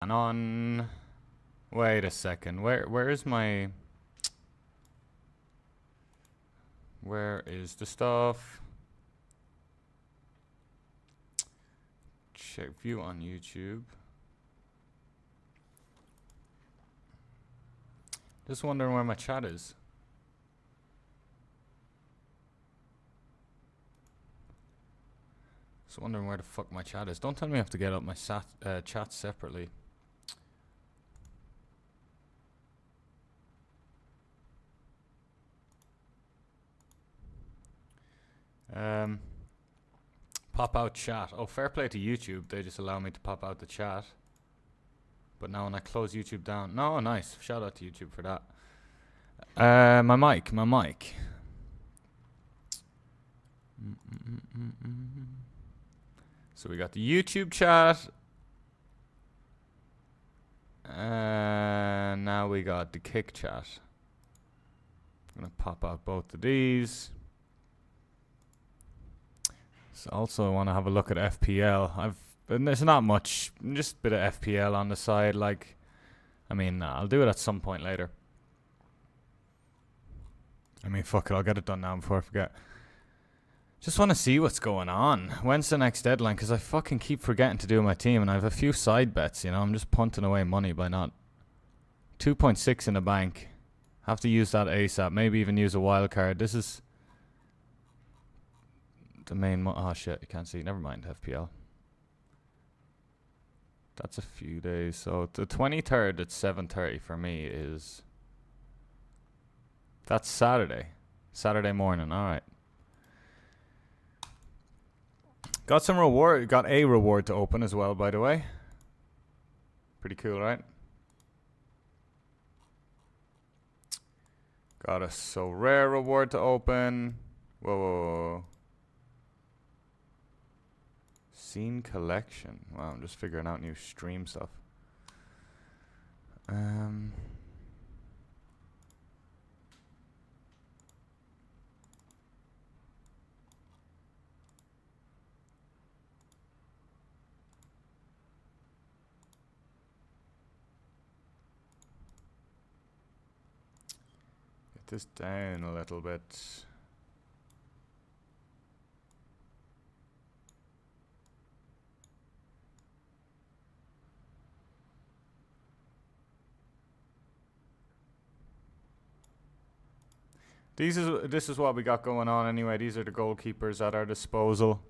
And on. Wait a second. Where is my? Where is the stuff? Check view on YouTube. Just wondering where my chat is. Just wondering where the fuck my chat is. Don't tell me I have to get up my chat separately. Pop out chat. Oh, fair play to YouTube. They just allow me to pop out the chat. But now when I close YouTube down... No, nice. Shout out to YouTube for that. My mic. So we got the YouTube chat. And now we got the Kick chat. I'm going to pop out both of these. So also I want to have a look at FPL. There's not much, just a bit of FPL on the side. Like, I mean, I'll do it at some point later. I mean, fuck it, I'll get it done now before I forget. Just want to see what's going on. When's the next deadline? Because I fucking keep forgetting to do my team, and I have a few side bets, you know. I'm just punting away money by not... 2.6 in the bank. Have to use that ASAP. Maybe even use a wild card. This is... the main... oh, shit, you can't see. Never mind, FPL. That's a few days. So, the 23rd at 7:30 for me is... that's Saturday. Saturday morning, alright. Got some reward. Got a reward to open as well, by the way. Pretty cool, right? Got a Sorare reward to open. Whoa. Scene collection. Wow, I'm just figuring out new stream stuff. Get this down a little bit. This is what we got going on anyway. These are the goalkeepers at our disposal.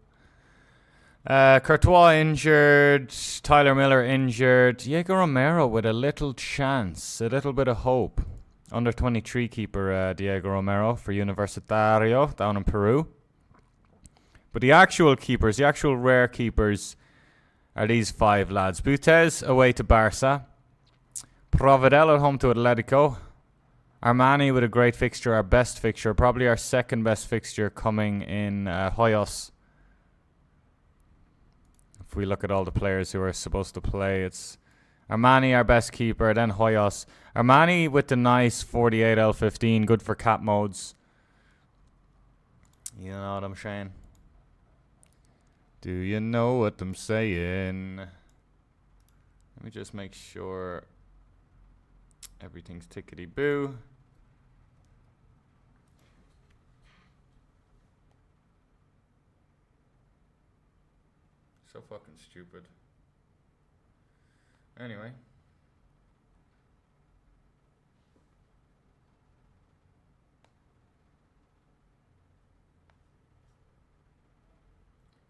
Courtois injured, Tyler Miller injured, Diego Romero with a little chance, a little bit of hope. Under 23 keeper Diego Romero for Universitario down in Peru. But the actual keepers, the actual rare keepers, are these five lads. Butez away to Barca. Providel at home to Atletico. Armani with a great fixture, our best fixture, probably our second best fixture coming in Hoyos. If we look at all the players who are supposed to play, it's Armani, our best keeper, then Hoyos. Armani with the nice 48L15, good for cap modes. You know what I'm saying? Do you know what I'm saying? Let me just make sure everything's tickety-boo. So fucking stupid. Anyway.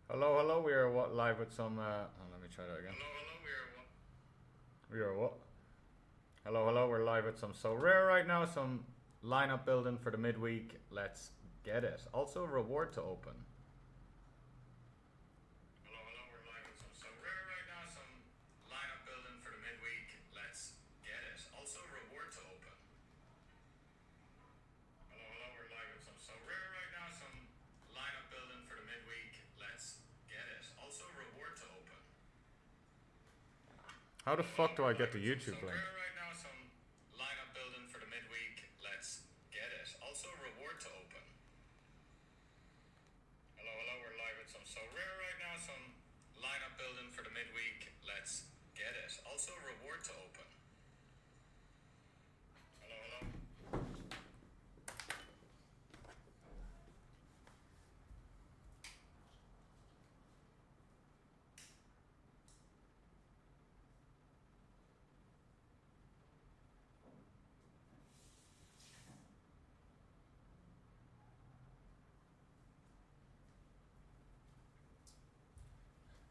Hello, we are live with some, let me try that again. We are what? Hello, we're live with some Sorare right now, some lineup building for the midweek. Let's get it. Also, reward to open. Hello, we're live with some Sorare right now, some lineup building for the midweek. Let's get it. Also, reward to open. Hello, we're live with some Sorare right now, some lineup building for the midweek. Let's get it. Also, reward to open. How the fuck do I get the YouTube link?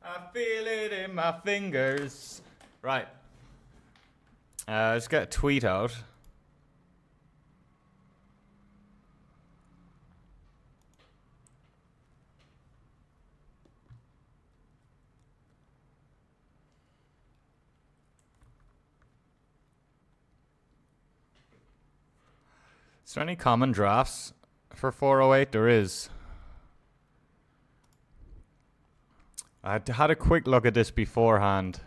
I feel it in my fingers. Right. Let's get a tweet out. Is there any common drafts for 408? There is. I had a quick look at this beforehand.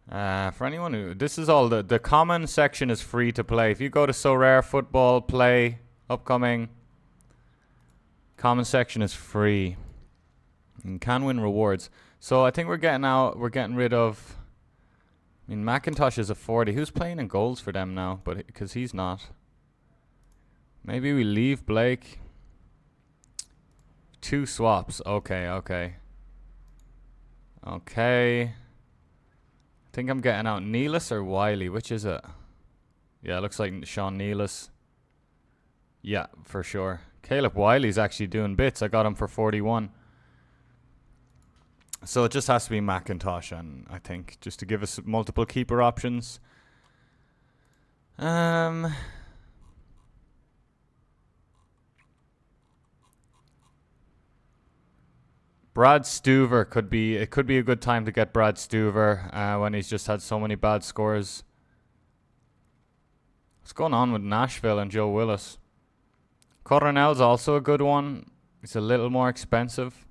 For anyone who... This is all... The common section is free to play. If you go to Sorare Football, play, upcoming... Common section is free. You can win rewards. So I think we're getting rid of... I mean, McIntosh is a 40. Who's playing in goals for them now? But because he's not. Maybe we leave Blake. 2 swaps. Okay. I think I'm getting out Neelis or Wiley. Which is it? Yeah, it looks like Sean Neelis. Yeah, for sure. Caleb Wiley's actually doing bits. I got him for 41. So it just has to be McIntosh, and I think just to give us multiple keeper options. Brad Stuver could be a good time to get Brad Stuver when he's just had so many bad scores. What's going on with Nashville and Joe Willis? Coronel's also a good one. It's a little more expensive.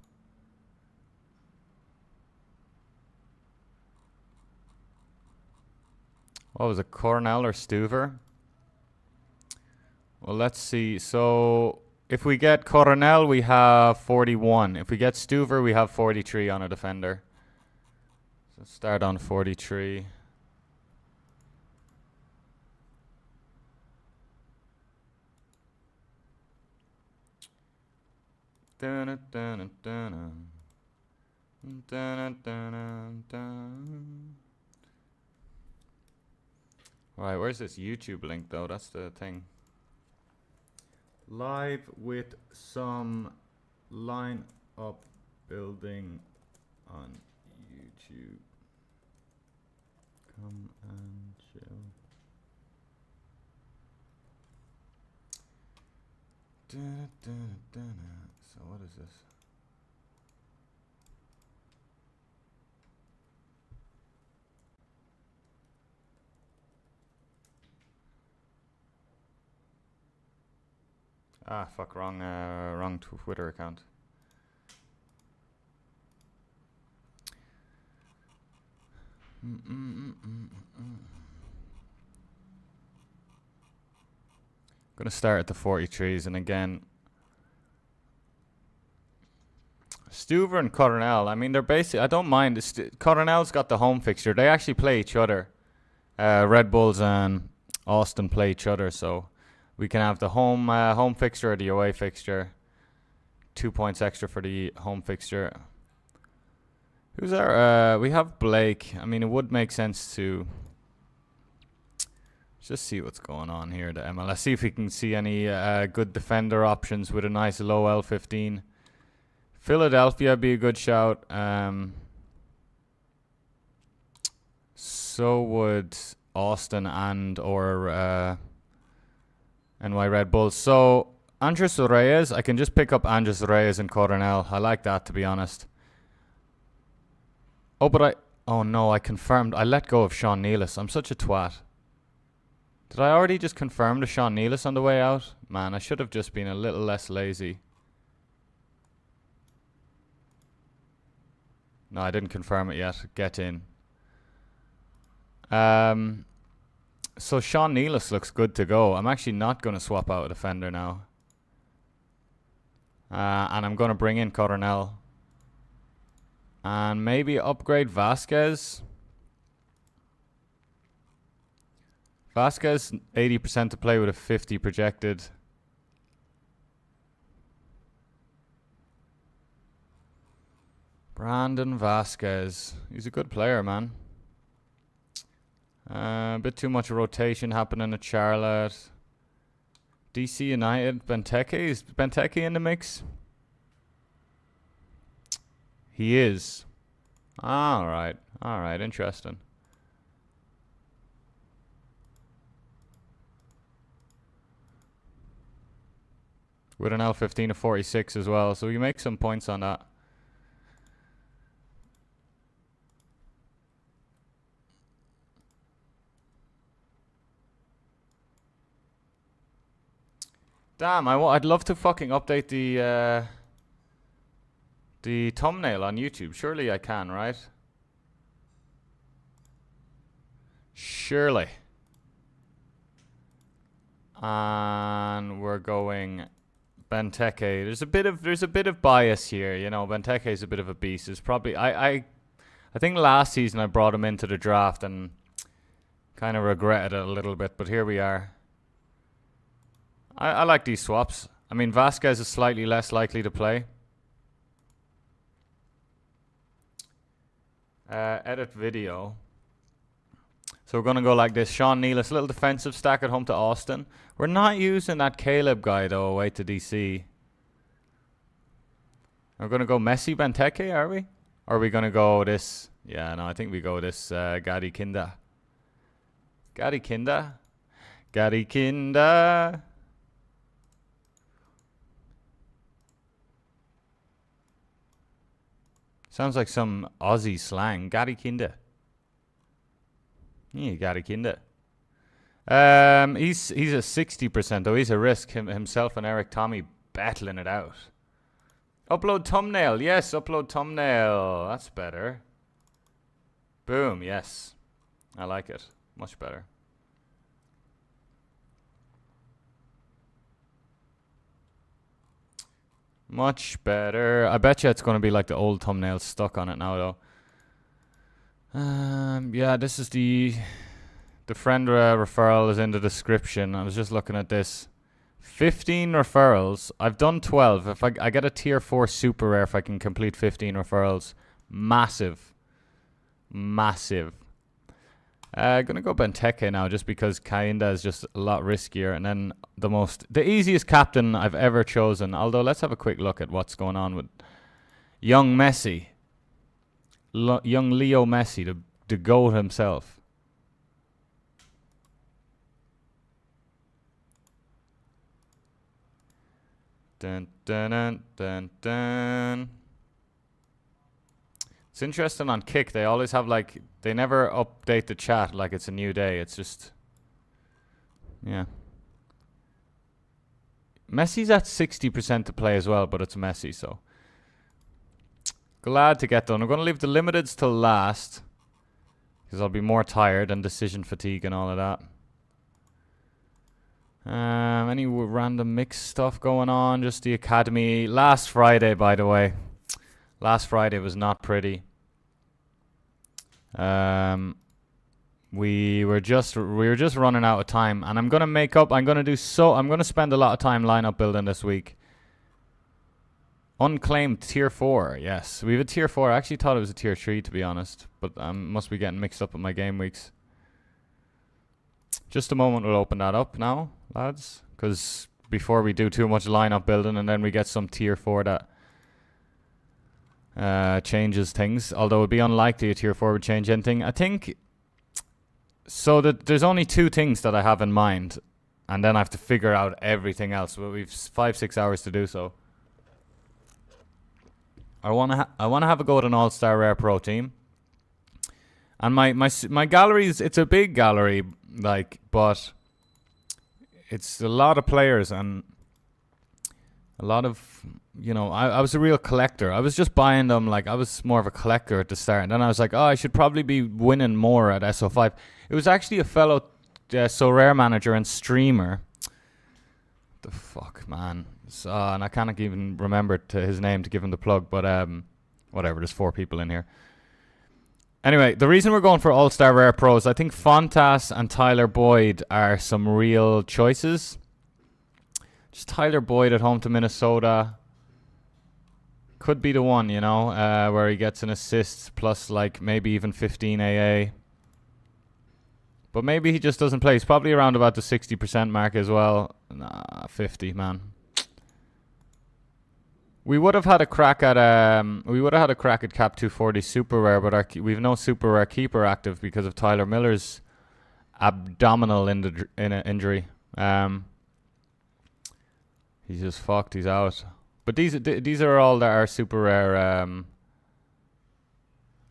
What was it, Coronel or Stuver? Well, let's see. So... if we get Coronel, we have 41. If we get Stuver, we have 43 on a defender. So start on 43. Right, where's this YouTube link though? That's the thing. Live with some line-up building on YouTube. Come and chill. So what is this? Ah, fuck, wrong Twitter account. Gonna start at the 43s, and again, Stuver and Coronel. I mean, they're basically. I don't mind. Coronel's got the home fixture. They actually play each other. Red Bulls and Austin play each other, so we can have the home fixture or the away fixture. 2 points extra for the home fixture. Who's our... we have Blake. I mean, it would make sense to just see what's going on here. The MLS. See if we can see any good defender options with a nice low L15. Philadelphia be a good shout. So would Austin and or NY Red Bulls. So Andres Reyes, I can just pick up Andres Reyes and Coronel. I like that, to be honest. Oh, but oh no, I confirmed. I let go of Sean Neelis. I'm such a twat. Did I already just confirm the Sean Neelis on the way out? Man, I should have just been a little less lazy. No, I didn't confirm it yet. Get in. So Sean Neelis looks good to go. I'm actually not going to swap out a defender now. And I'm going to bring in Coronel. And maybe upgrade Vasquez. Vasquez, 80% to play with a 50 projected. Brandon Vasquez. He's a good player, man. A bit too much rotation happening at Charlotte. DC United. Benteke. Is Benteke in the mix? He is. Alright. Alright, interesting. With an L15 of 46 as well, so we make some points on that. Damn, I'd love to fucking update the thumbnail on YouTube. Surely I can, right? Surely. And we're going Benteke. There's a bit of bias here, you know. Benteke is a bit of a beast. It's probably I think last season I brought him into the draft and kind of regretted it a little bit, but here we are. I like these swaps. I mean, Vasquez is slightly less likely to play. Edit video. So we're going to go like this. Sean Nealis, little defensive stack at home to Austin. We're not using that Caleb guy, though, away to DC. We're going to go Messi Benteke, are we? Or are we going to go this? Yeah, no, I think we go this Gadi Kinda. Gadi Kinda? Gadi Kinda. Sounds like some Aussie slang. Gadi Kinda. Yeah, Gadi Kinda. He's a 60% though. He's a risk. Himself and Eric Tommy battling it out. Upload thumbnail. Yes, upload thumbnail. That's better. Boom. Yes. I like it. Much better. Much better. I bet you it's going to be like the old thumbnail stuck on it now, though. Yeah, this is the friend referral is in the description. I was just looking at this. 15 referrals. I've done 12. If I get a tier 4 super rare if I can complete 15 referrals. Massive. Massive. Gonna go Benteke now just because Kinda is just a lot riskier. And then the easiest captain I've ever chosen. Although let's have a quick look at what's going on with young Messi. Young Leo Messi, the GOAT himself. Dun, dun, dun, dun, dun. It's interesting on Kick. They always have like, they never update the chat like it's a new day. It's just, yeah. Messi's at 60% to play as well, but it's Messi, so. Glad to get done. I'm going to leave the limiteds till last because I'll be more tired and decision fatigue and all of that. Any random mix stuff going on? Just the academy. Last Friday, by the way. Last Friday was not pretty. We were just running out of time, and I'm gonna make up. I'm gonna spend a lot of time lineup building this week. Unclaimed tier 4. Yes, we have a tier 4. I actually thought it was a tier 3 to be honest, but I must be getting mixed up with my game weeks. Just a moment, we'll open that up now, lads, because before we do too much lineup building and then we get some tier 4 that changes things. Although it would be unlikely a tier 4 would change anything. I think so that there's only 2 things that I have in mind, and then I have to figure out everything else. But we've 5-6 hours to do so. I wanna have a go at an all-star rare pro team. And my galleries, it's a big gallery, like, but it's a lot of players and a lot of, you know, I was a real collector. I was just buying them, like, I was more of a collector at the start. And then I was like, oh, I should probably be winning more at SO5. It was actually a fellow Sorare manager and streamer. What the fuck, man? And I can't even remember his name to give him the plug, but whatever, there's 4 people in here. Anyway, the reason we're going for All-Star Rare Pros, I think Fontas and Tyler Boyd are some real choices. Just Tyler Boyd at home to Minnesota. Could be the one, you know, where he gets an assist plus like maybe even 15 AA. But maybe he just doesn't play. He's probably around about the 60% mark as well. Nah, 50, man. We would have had a crack at Cap 240 super rare, but we've no super rare keeper active because of Tyler Miller's abdominal injury. He's just fucked. He's out. But these are all that are super rare.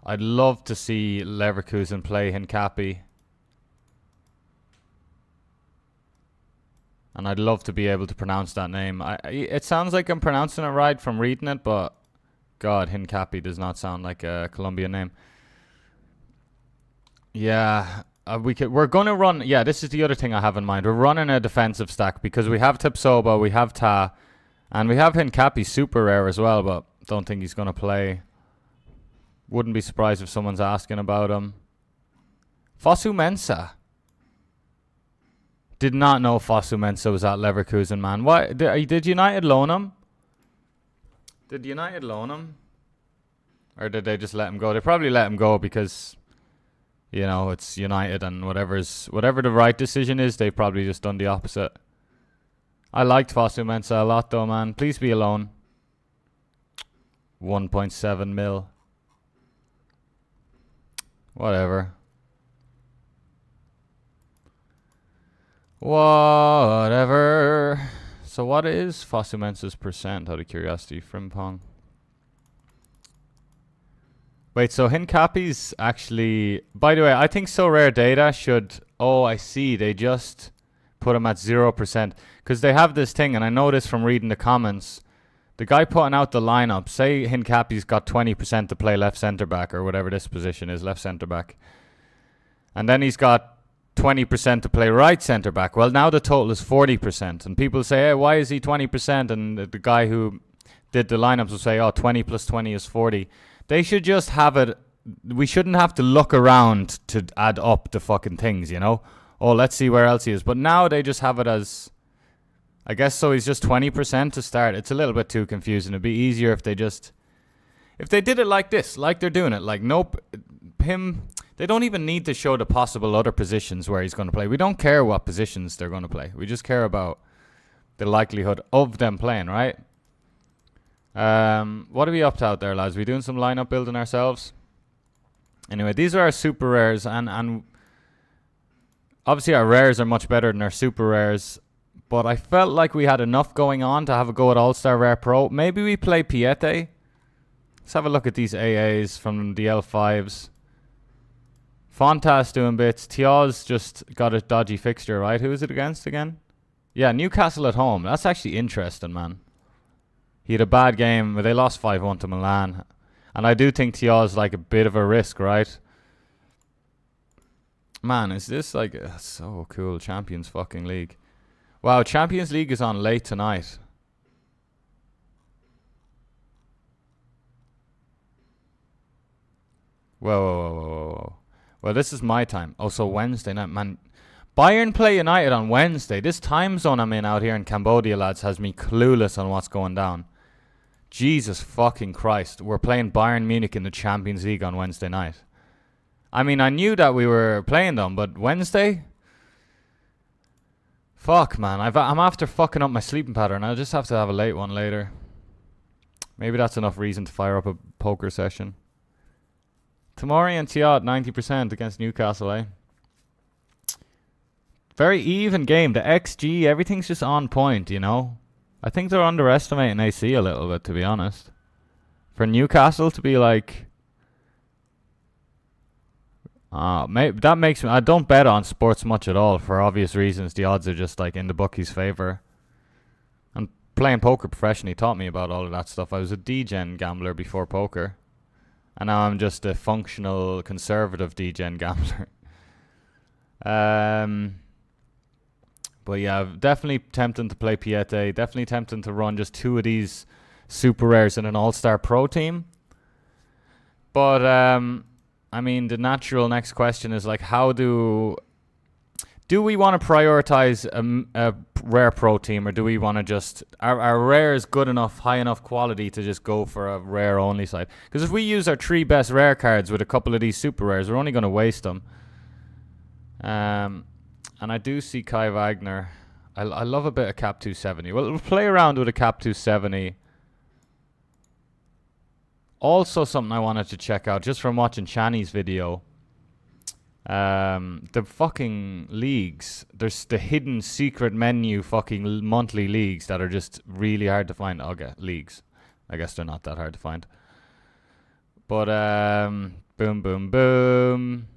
I'd love to see Leverkusen play Hincapi. And I'd love to be able to pronounce that name. It sounds like I'm pronouncing it right from reading it, but God, Hincapi does not sound like a Colombian name. Yeah, we're gonna run. Yeah, this is the other thing I have in mind. We're running a defensive stack because we have Tipsoba, we have Ta, and we have Hincapi super rare as well, but don't think he's gonna play. Wouldn't be surprised if someone's asking about him. Fosu Mensah. Did not know Fosu Mensah was at Leverkusen, man. What? Did United loan him? Did United loan him? Or did they just let him go? They probably let him go because, you know, it's United and whatever the right decision is, they've probably just done the opposite. I liked Fosu Mensah a lot though, man. Please be a loan. 1.7 mil. Whatever. Whatever. So what is Fosu Mensah's percent, out of curiosity? Frimpong. Wait, so Hincapi's actually... By the way, I think So Rare Data should... Oh, I see. They just put him at 0%. Because they have this thing, and I know this from reading the comments. The guy putting out the lineup, say Hincapi's got 20% to play left centre-back, or whatever this position is, left centre-back. And then he's got 20% to play right centre-back. Well, now the total is 40%. And people say, hey, why is he 20%? And the guy who did the lineups will say, oh, 20 plus 20 is 40. They should just have it. We shouldn't have to look around to add up the fucking things, you know? Oh, let's see where else he is. But now they just have it as... I guess so he's just 20% to start. It's a little bit too confusing. It'd be easier if they just... If they did it like this, like they're doing it. Like, nope, him... They don't even need to show the possible other positions where he's going to play. We don't care what positions they're going to play. We just care about the likelihood of them playing, right? What are we up to out there, lads? We doing some lineup building ourselves? Anyway, these are our super rares, and obviously our rares are much better than our super rares. But I felt like we had enough going on to have a go at All-Star Rare Pro. Maybe we play Piette. Let's have a look at these AAs from the L5s. Fontas doing bits. Tiaz just got a dodgy fixture, right? Who is it against again? Yeah, Newcastle at home. That's actually interesting, man. He had a bad game. They lost 5-1 to Milan. And I do think Tiaz like a bit of a risk, right? Man, is this like... so cool. Champions fucking League. Wow, Champions League is on late tonight. Whoa. Well, this is my time. Oh, so Wednesday night, man. Bayern play United on Wednesday. This time zone I'm in out here in Cambodia, lads, has me clueless on what's going down. Jesus fucking Christ. We're playing Bayern Munich in the Champions League on Wednesday night. I mean, I knew that we were playing them, but Wednesday? Fuck, man. I'm after fucking up my sleeping pattern. I'll just have to have a late one later. Maybe that's enough reason to fire up a poker session. Tamori and Tiat 90% against Newcastle, eh? Very even game. The XG, everything's just on point, you know? I think they're underestimating AC a little bit, to be honest. For Newcastle to be like... that makes me... I don't bet on sports much at all, for obvious reasons. The odds are just like in the bookies' favour. And playing poker professionally taught me about all of that stuff. I was a D-Gen gambler before poker. And now I'm just a functional, conservative D-Gen gambler. But yeah, definitely tempting to play Piette. Definitely tempting to run just 2 of these super rares in an all-star pro team. But, I mean, the natural next question is, like, how do we want to prioritize a rare pro team, or do we want to just... Are rares good enough, high enough quality to just go for a rare-only side? Because if we use our 3 best rare cards with a couple of these super rares, we're only going to waste them. And I do see Kai Wagner. I love a bit of Cap 270. We'll play around with a Cap 270. Also, something I wanted to check out just from watching Chani's video. The fucking leagues. There's the hidden secret menu fucking monthly leagues that are just really hard to find. Okay, leagues. I guess they're not that hard to find. But boom, boom, boom.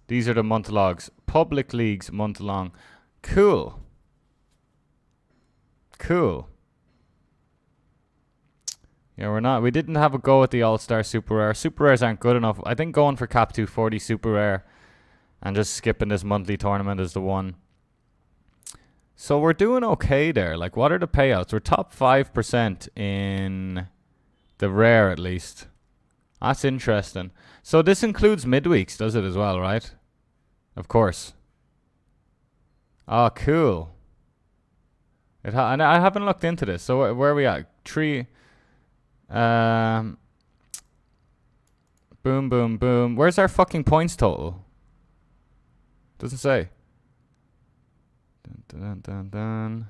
These are the month logs. Public leagues month long. Cool. Cool. Yeah, we didn't have a go at the All-Star Super Rare. Super Rares aren't good enough. I think going for Cap 240 Super Rare and just skipping this monthly tournament is the one. So we're doing okay there. Like, what are the payouts? We're top 5% in the rare, at least. That's interesting. So this includes midweeks, does it as well, right? Of course. Oh, cool. And I haven't looked into this. So where are we at? Boom, boom, boom. Where's our fucking points total? Doesn't say. Dun, dun, dun, dun.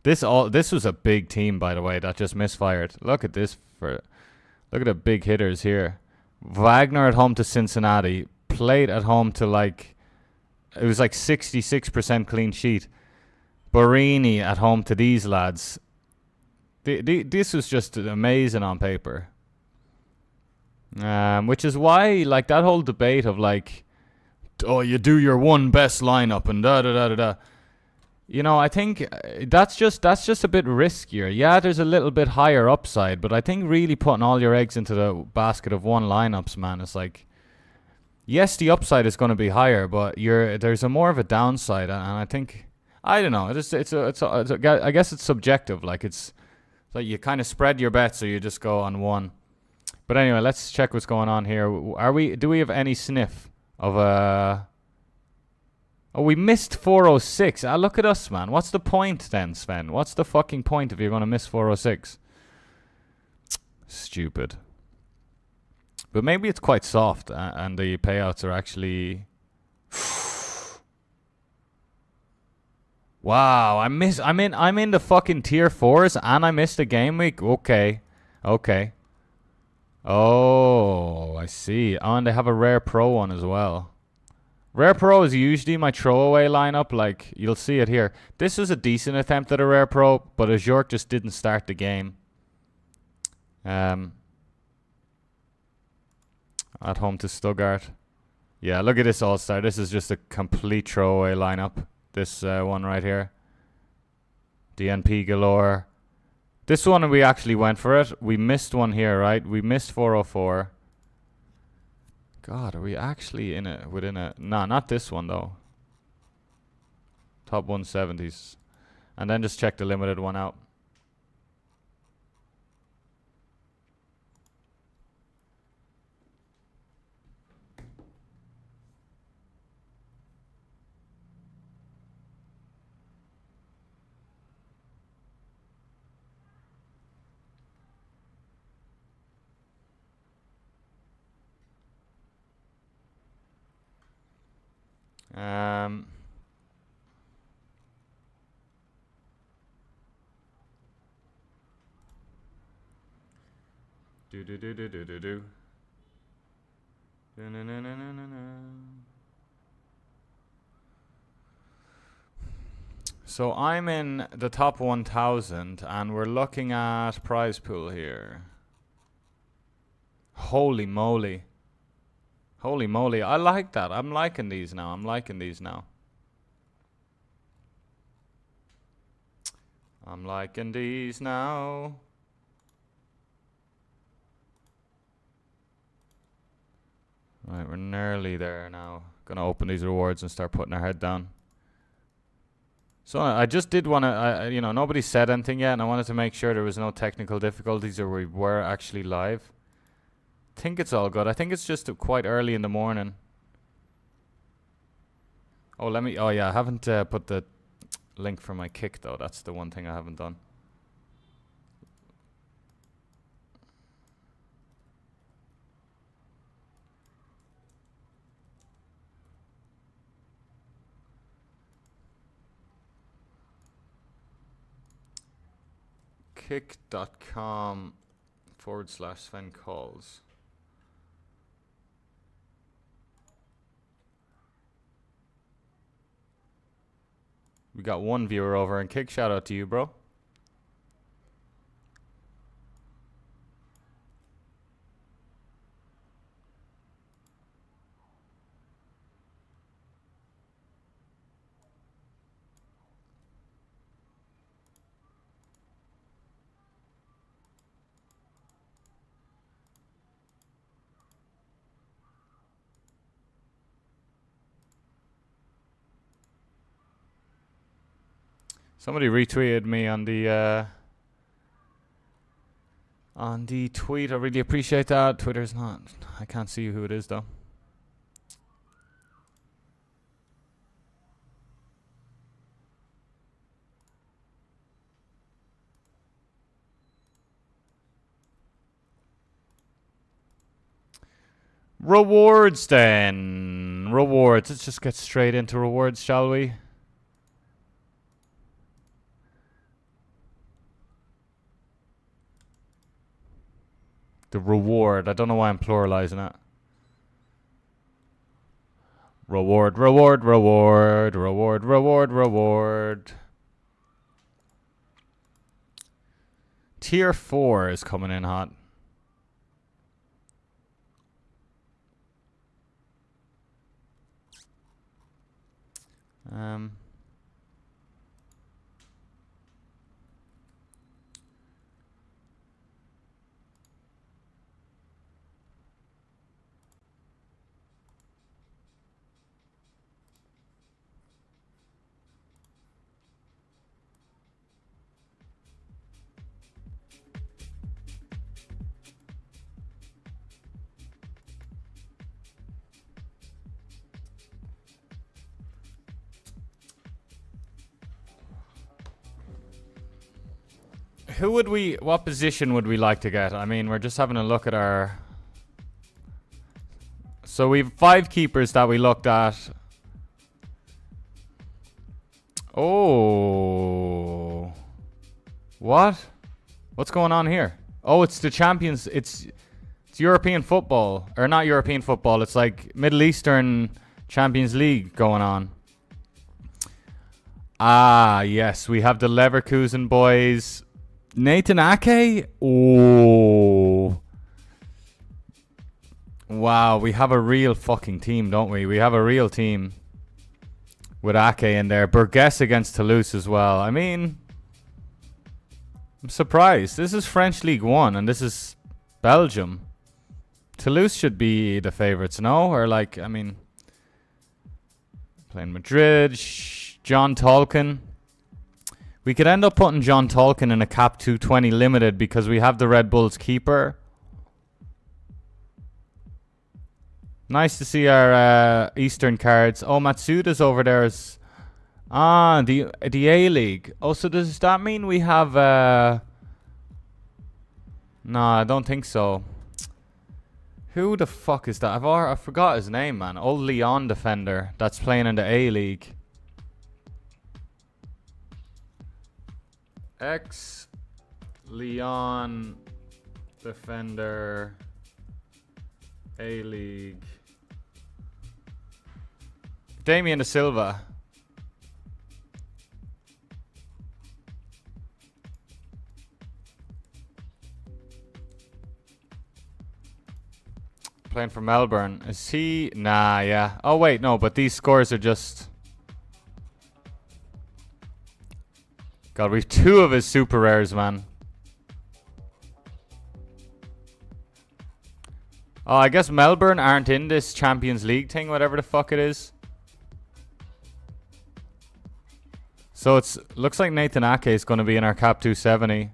This was a big team, by the way, that just misfired. Look at this. Look at the big hitters here. Wagner at home to Cincinnati. Plate at home to it was like 66% clean sheet. Barini at home to these lads. This was just amazing on paper. Which is why, like, that whole debate of oh, you do your one best lineup and da da da da da. You know, I think that's just a bit riskier. Yeah, there's a little bit higher upside, but I think really putting all your eggs into the basket of one lineups, man, is like, yes, the upside is going to be higher, but there's a more of a downside, and I think, I don't know. I guess it's subjective. Like, it's like you kind of spread your bets, so you just go on one. But anyway, let's check what's going on here. Do we have any sniff of a? Oh, we missed 406. Look at us, man. What's the point then, Sven? What's the fucking point if you're going to miss 406? Stupid. But maybe it's quite soft, and the payouts are actually. Wow, I'm in the fucking tier 4s, and I missed a game week. Okay. Oh, I see. Oh, and they have a rare pro one as well. Rare Pro is usually my throwaway lineup. Like, you'll see it here. This was a decent attempt at a Rare Pro, but Ajork just didn't start the game. At home to Stuttgart. Yeah, look at this All-Star. This is just a complete throwaway lineup. This one right here. DNP galore. This one we actually went for it. We missed one here, right? We missed 404. God, are we actually within a... Nah, not this one, though. Top 170s. And then just check the limited one out. Do. So I'm in the top 1,000, and we're looking at prize pool here. Holy moly. Holy moly. I like that. I'm liking these now. I'm liking these now. Right, we're nearly there now. Gonna open these rewards and start putting our head down. So I just did want to, nobody said anything yet, and I wanted to make sure there was no technical difficulties or we were actually live. I think it's all good. I think it's just quite early in the morning. Oh, yeah, I haven't put the link for my kick, though. That's the one thing I haven't done. kick.com/Sven calls. We got one viewer over in Kick. Shout out to you, bro. Somebody retweeted me on the tweet. I really appreciate that. Twitter's not. I can't see who it is though. Rewards then. Rewards. Let's just get straight into rewards, shall we? The reward. I don't know why I'm pluralizing it. Reward, reward, reward, reward, reward, reward. Tier 4 is coming in hot. What position would we like to get? I mean, we're just having a look at our... So we've 5 keepers that we looked at. Oh. What? What's going on here? Oh, it's the Champions... It's European football. Or not European football. It's like Middle Eastern Champions League going on. Ah, yes. We have the Leverkusen boys... Nathan Ake? Oh. Wow, we have a real fucking team, don't we? We have a real team with Ake in there. Burgess against Toulouse as well. I mean, I'm surprised. This is French League 1 and this is Belgium. Toulouse should be the favourites, no? Or like, I mean, playing Madrid. John Tolkien. We could end up putting John Tolkien in a cap 220 limited because we have the Red Bulls keeper. Nice to see our Eastern cards. Oh, Matsuda's over there. The A-League. Oh, so does that mean we have... No, I don't think so. Who the fuck is that? I forgot his name, man. Old Leon defender that's playing in the A-League. Leon defender A-League. Damien Da Silva. Playing for Melbourne. Is he? Nah, yeah. Oh, wait, no, but these scores are just... God, we've 2 of his super rares, man. Oh, I guess Melbourne aren't in this Champions League thing, whatever the fuck it is. So it's looks like Nathan Ake is going to be in our cap 270.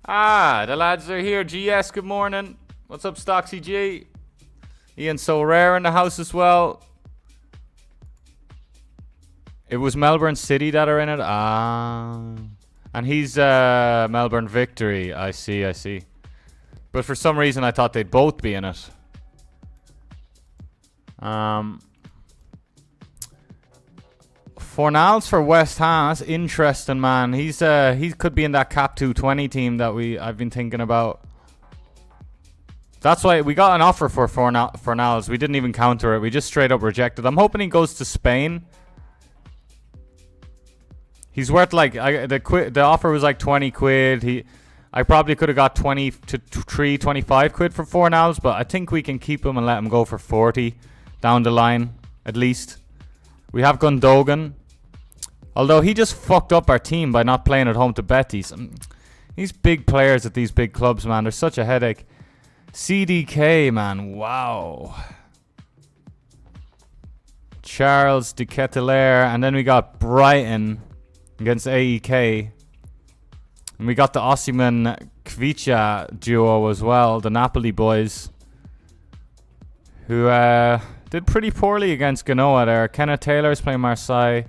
Ah, the lads are here. GS, good morning. What's up, Stocksy G? Ian Sorare in the house as well. It was Melbourne City that are in it. Ah. And he's Melbourne Victory. I see. But for some reason I thought they'd both be in it. Fornals for West Ham. That's interesting, man. He could be in that Cap 220 team that I've been thinking about. That's why we got an offer for Fornals. We didn't even counter it. We just straight up rejected. I'm hoping he goes to Spain. He's worth like the offer was like 20 quid. I probably could have got 20 to 25 quid for Fornals, but I think we can keep him and let him go for 40 down the line at least. We have Gundogan. Although he just fucked up our team by not playing at home to Betis. These big players at these big clubs, man, they're such a headache. CDK, man, wow. Charles de Ketelaere, and then we got Brighton against AEK. And we got the Osimhen Kvicha duo as well, the Napoli boys, who did pretty poorly against Genoa there. Kenneth Taylor's playing Marseille.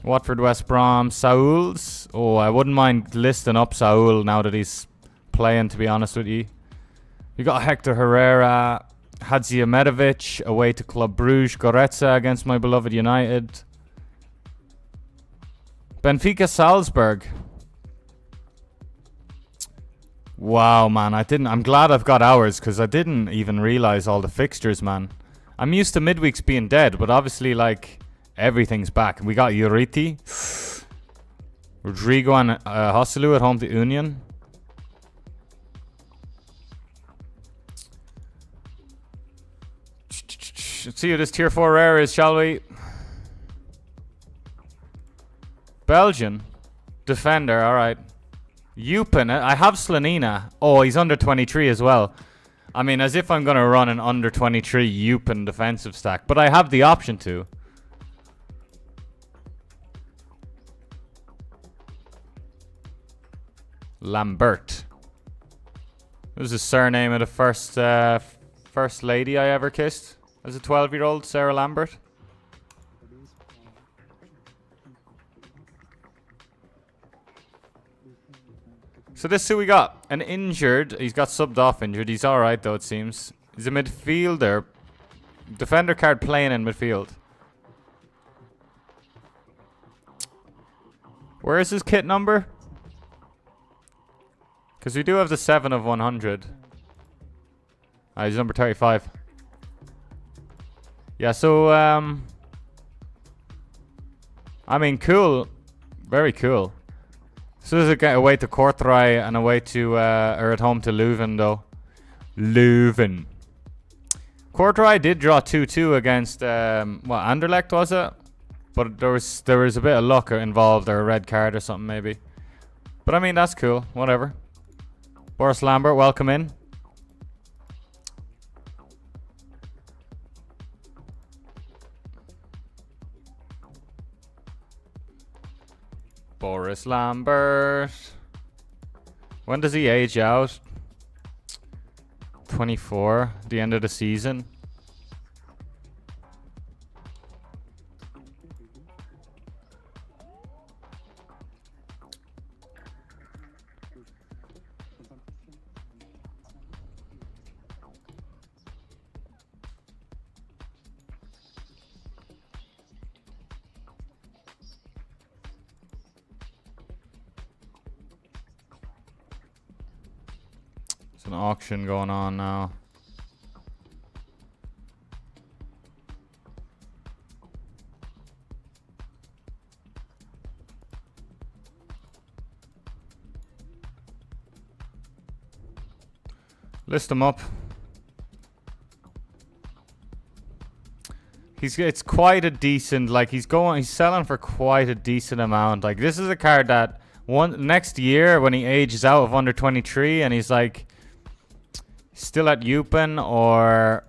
Watford, West Brom, Saul's. Oh, I wouldn't mind listing up Saul now that he's playing, to be honest with you. You got Hector Herrera, Hadzimedovich away to Club Brugge, Goretzka against my beloved United. Benfica Salzburg. Wow, man, I'm glad I've got ours because I didn't even realize all the fixtures, man. I'm used to midweeks being dead, but obviously, like, everything's back. We got Uriti, Rodrigo and Hosselu at home to Union. Let's see who this tier 4 rare is, shall we? Belgian defender, alright. Eupen, I have Slanina. Oh, he's under 23 as well. I mean, as if I'm going to run an under 23 Eupen defensive stack. But I have the option to. Lambert. This was the surname of the first lady I ever kissed as a 12-year-old, Sarah Lambert. So this is who we got. An injured. He's got subbed off injured. He's alright though, it seems. He's a midfielder. Defender card playing in midfield. Where is his kit number? Because we do have the 7 of 100. He's number 35. Yeah, so, I mean, cool. Very cool. So this is away to Courtrai and away to, or at home to Leuven, though. Leuven. Courtrai did draw 2-2 against, what, Anderlecht, was it? But there was a bit of luck involved, or a red card or something, maybe. But, I mean, that's cool. Whatever. Boris Lambert, welcome in. Boris Lambert. When does he age out? 24, the end of the season. There's an auction going on now. List them up. It's quite a decent, like he's selling for quite a decent amount. Like this is a card that next year when he ages out of under 23 and he's like still at Eupen, or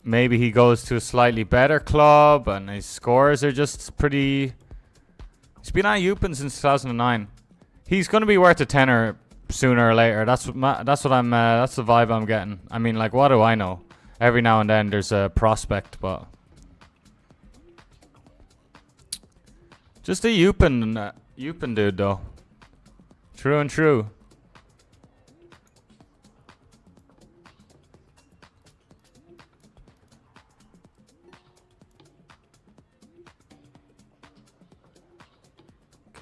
maybe he goes to a slightly better club and his scores are just pretty. He's been at Eupen since 2009. He's going to be worth a tenner sooner or later. That's the vibe I'm getting. I mean, like, what do I know? Every now and then there's a prospect, but just a Eupen dude though. True and true.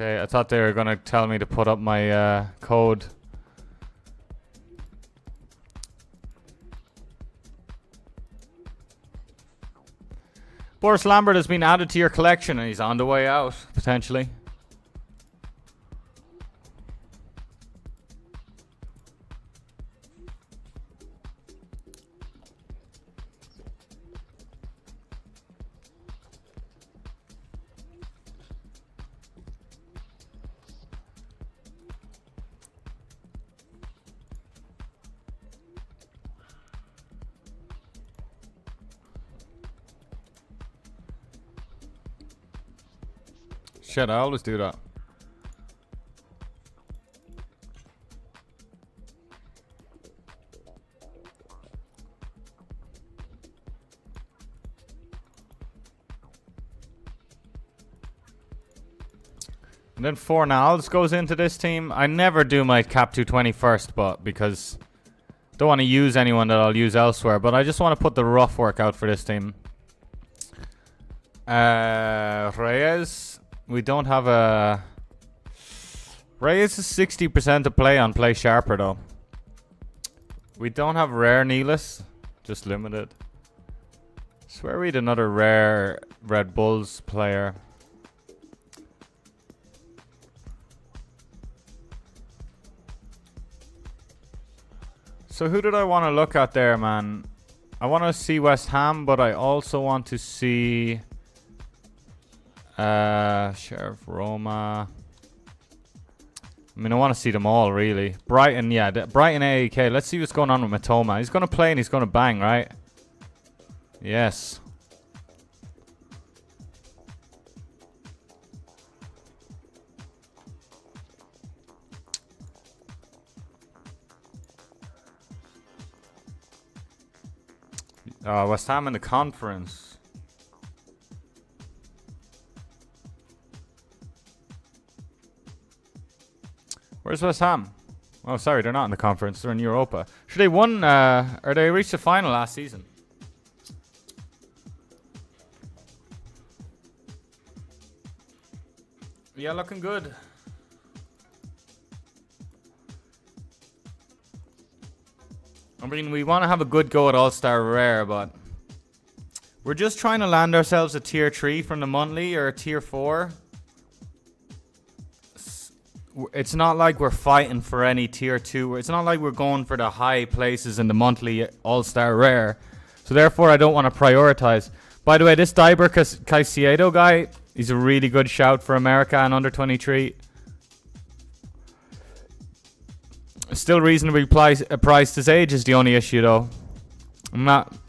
Okay, I thought they were gonna tell me to put up my code. Boris Lambert has been added to your collection and he's on the way out, potentially. Shit, I always do that. And then Fornals goes into this team. I never do my cap 220 first, but because I don't want to use anyone that I'll use elsewhere. But I just want to put the rough work out for this team. Reyes. We don't have a... Reyes is 60% to play on Play Sharper, though. We don't have rare Neelis. Just limited. Swear we had another rare Red Bulls player. So who did I want to look at there, man? I want to see West Ham, but I also want to see... Sheriff Roma. I mean, I want to see them all, really. Brighton, yeah. Brighton AEK. Let's see what's going on with Matoma. He's going to play and he's going to bang, right? Yes. West Ham in the conference. Where's West Ham? Oh, sorry, they're not in the conference. They're in Europa. Should they won, or they reached the final last season? Yeah, looking good. I mean, we want to have a good go at All-Star Rare, but we're just trying to land ourselves a tier 3 from the monthly or a tier 4. It's not like we're fighting for any tier 2. It's not like we're going for the high places in the monthly All-Star Rare. So therefore, I don't want to prioritize. By the way, this Diber Caicedo guy, he's a really good shout for America and under 23. Still reasonably priced. His age is the only issue, though.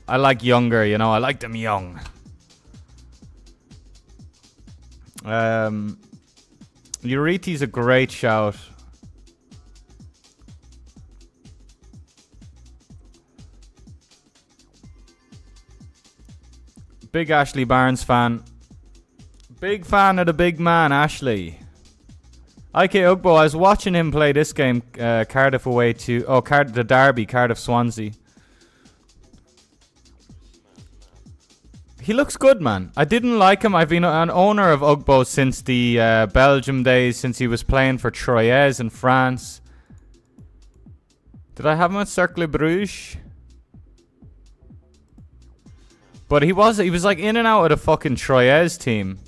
I like younger, you know. I like them young. Uriti's a great shout. Big Ashley Barnes fan. Big fan of the big man, Ashley. IK Ugbo, I was watching him play this game, Cardiff away to... the Derby, Cardiff Swansea. He looks good, man. I didn't like him. I've been an owner of Ugbo since the Belgium days, since he was playing for Troyes in France. Did I have him at Cercle Bruges? But he was like in and out of the fucking Troyes team.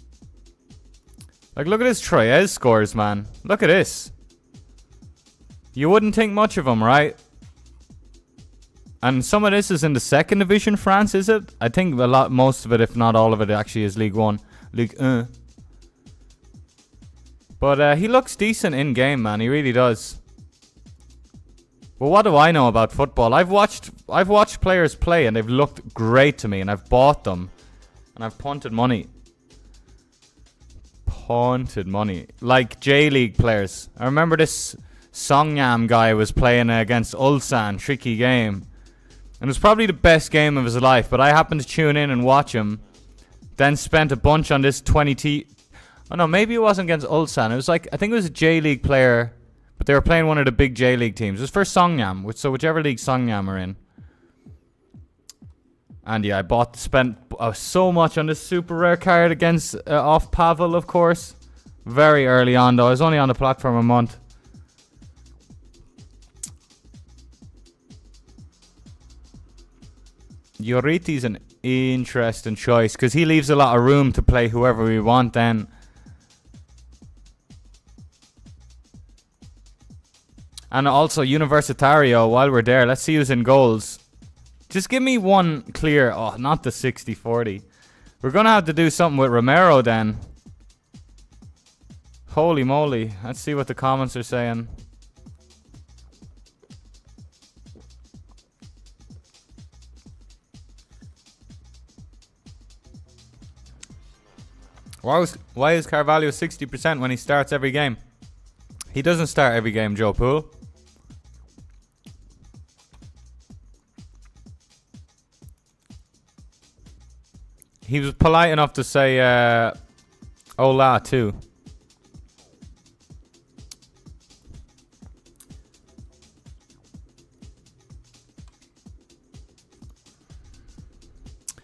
Like, look at his Troyes scores, man. Look at this. You wouldn't think much of him, right? And some of this is in the second division France, is it? I think most of it, if not all of it, actually is Ligue 1. Ligue 1. But he looks decent in game, man. He really does. But what do I know about football? I've watched players play and they've looked great to me, and I've bought them, and I've punted money. Punted money, like J League players. I remember this Songyam guy was playing against Ulsan, tricky game. And it was probably the best game of his life, but I happened to tune in and watch him. Then spent a bunch on this 20T. Oh no, maybe it wasn't against Ulsan. It was like, I think it was a J League player, but they were playing one of the big J League teams. It was for Songyam, so whichever league Songyam are in. And yeah, spent so much on this super rare card against off Pavel, of course. Very early on, though. I was only on the platform a month. Yoriti's an interesting choice because he leaves a lot of room to play whoever we want then. And also Universitario, while we're there, let's see who's in goals. Just give me one clear. Oh, not the 60-40. We're going to have to do something with Romero then. Holy moly. Let's see what the comments are saying. Why is Carvalho 60% when he starts every game? He doesn't start every game, Joe Poole. He was polite enough to say hola too.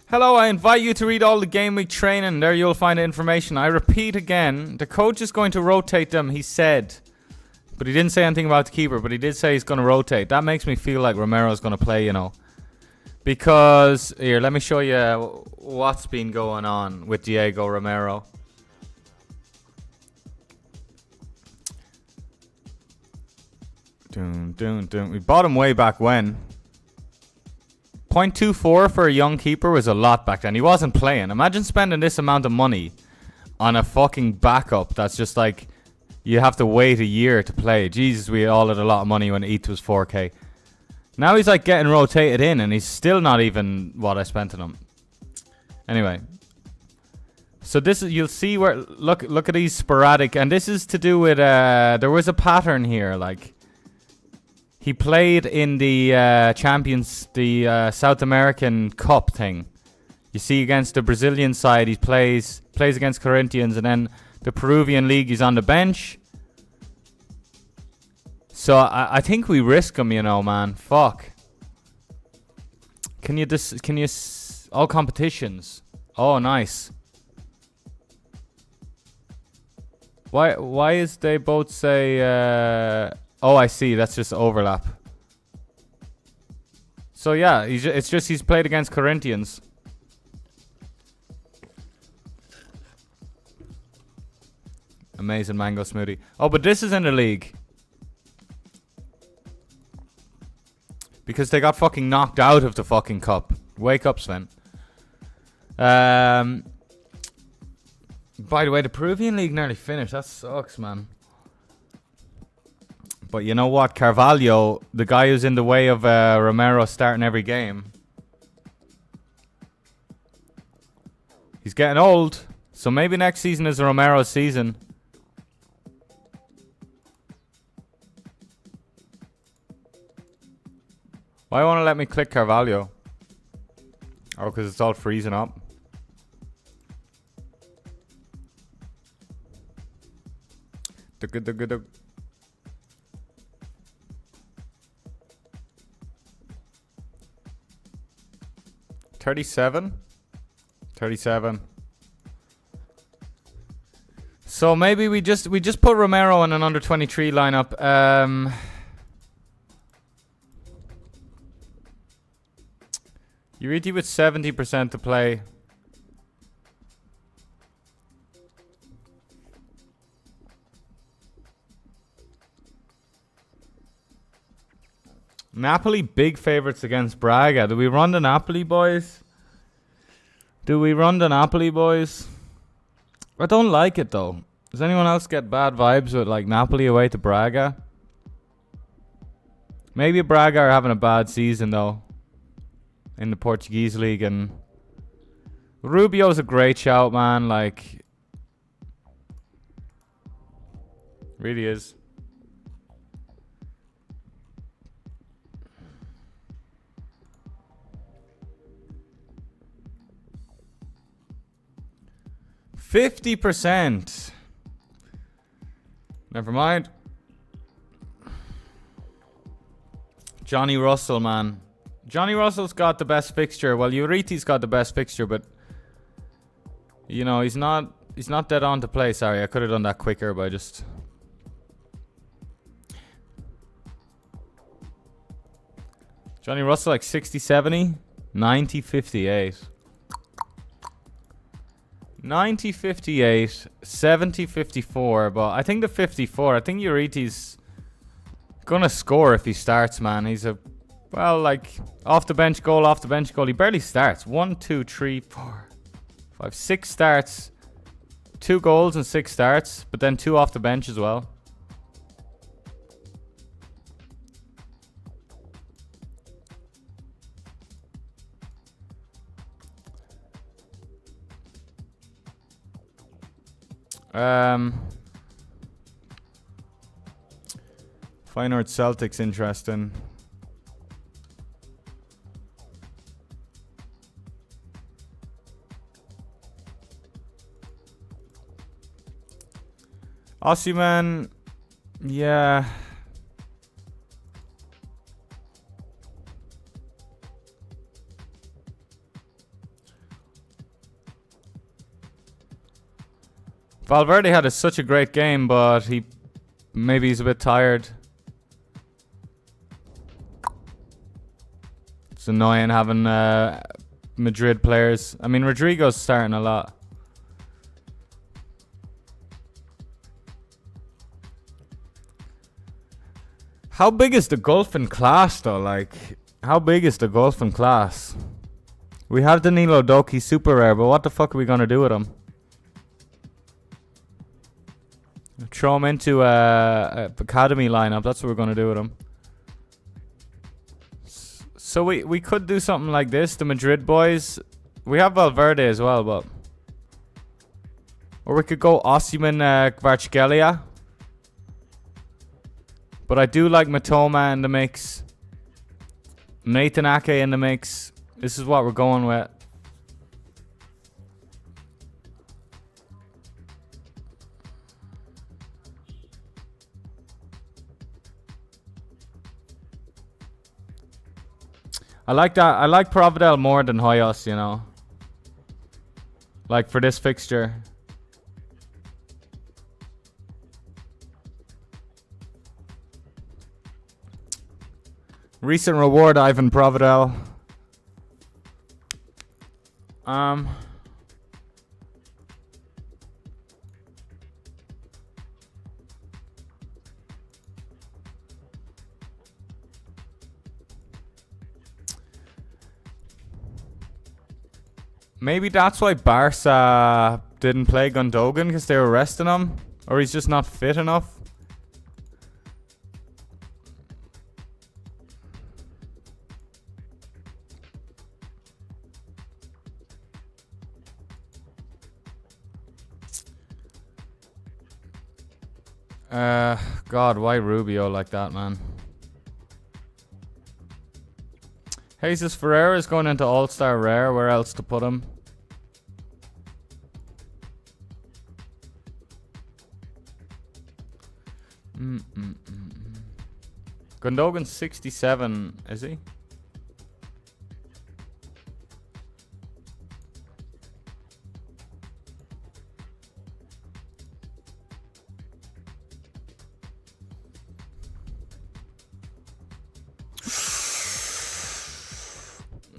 Hello, I invite you to read all the game week training. There you'll find information. I repeat again, the coach is going to rotate them, he said. But he didn't say anything about the keeper, but he did say he's going to rotate. That makes me feel like Romero's going to play, you know. Because, here, let me show you what's been going on with Diego Romero. We bought him way back when. 0.24 for a young keeper was a lot back then. He wasn't playing. Imagine spending this amount of money on a fucking backup that's just like, you have to wait a year to play. Jesus, we all had a lot of money when ETH was 4K. Now he's like getting rotated in and he's still not even what I spent on him. Anyway. So this is, you'll see where, look at these sporadic, and this is to do with, there was a pattern here, like. He played in the Champions, the South American Cup thing. You see against the Brazilian side, he plays against Corinthians, and then the Peruvian league, he's on the bench. So I think we risk him, you know, man. Fuck. Can you all competitions? Oh, nice. Why is they both say? Oh, I see. That's just overlap. So yeah, it's just he's played against Corinthians. Amazing mango smoothie. Oh, but this is in the league. Because they got fucking knocked out of the fucking cup. Wake up, Sven. By the way, the Peruvian league nearly finished. That sucks, man. But you know what? Carvalho, the guy who's in the way of Romero starting every game. He's getting old. So maybe next season is Romero's season. Why won't it let me click Carvalho? Oh, because it's all freezing up. Dug. 37. So maybe we just put Romero in an under 23 lineup. Uriti with 70% to play. Napoli big favourites against Braga. Do we run the Napoli boys? I don't like it though. Does anyone else get bad vibes with like Napoli away to Braga? Maybe Braga are having a bad season though in the Portuguese league, and Rubio's a great shout, man. Like, really is. %. Never mind. Johnny Russell, man. Johnny Russell's got the best fixture. Well, Uriti's got the best fixture, but you know, he's not He's not dead on to play. Sorry, I could have done that quicker, but I just... Johnny Russell like 60, 70. 90, 58. 90, 58. 70, 54. But I think the 54, I think Uriti's gonna score if he starts, man. He's a... Well, like, off the bench goal, off the bench goal. He barely starts. 1, 2, 3, 4, 5, 6 starts. 2 goals and 6 starts. But then 2 off the bench as well. Feyenoord Celtics interesting. Osimhen, yeah. Valverde had such a great game, but maybe he's a bit tired. It's annoying having Madrid players. I mean, Rodrigo's starting a lot. How big is the gulf in class, though? Like, how big is the gulf in class? We have Danilo Doki super rare, but what the fuck are we gonna do with him? Throw him into a academy lineup. That's what we're gonna do with him. So we could do something like this. The Madrid boys. We have Valverde as well, but... Or we could go Osimhen, Kvaratskhelia. But I do like Matoma in the mix. Nathan Ake in the mix. This is what we're going with. I like that. I like Providel more than Hoyos, you know. Like for this fixture. Recent reward, Ivan Providel. Maybe that's why Barca didn't play Gundogan, because they were resting him. Or he's just not fit enough. God, why Rubio like that, man? Jesus Ferreira is going into All-Star Rare. Where else to put him? Gundogan's 67, is he?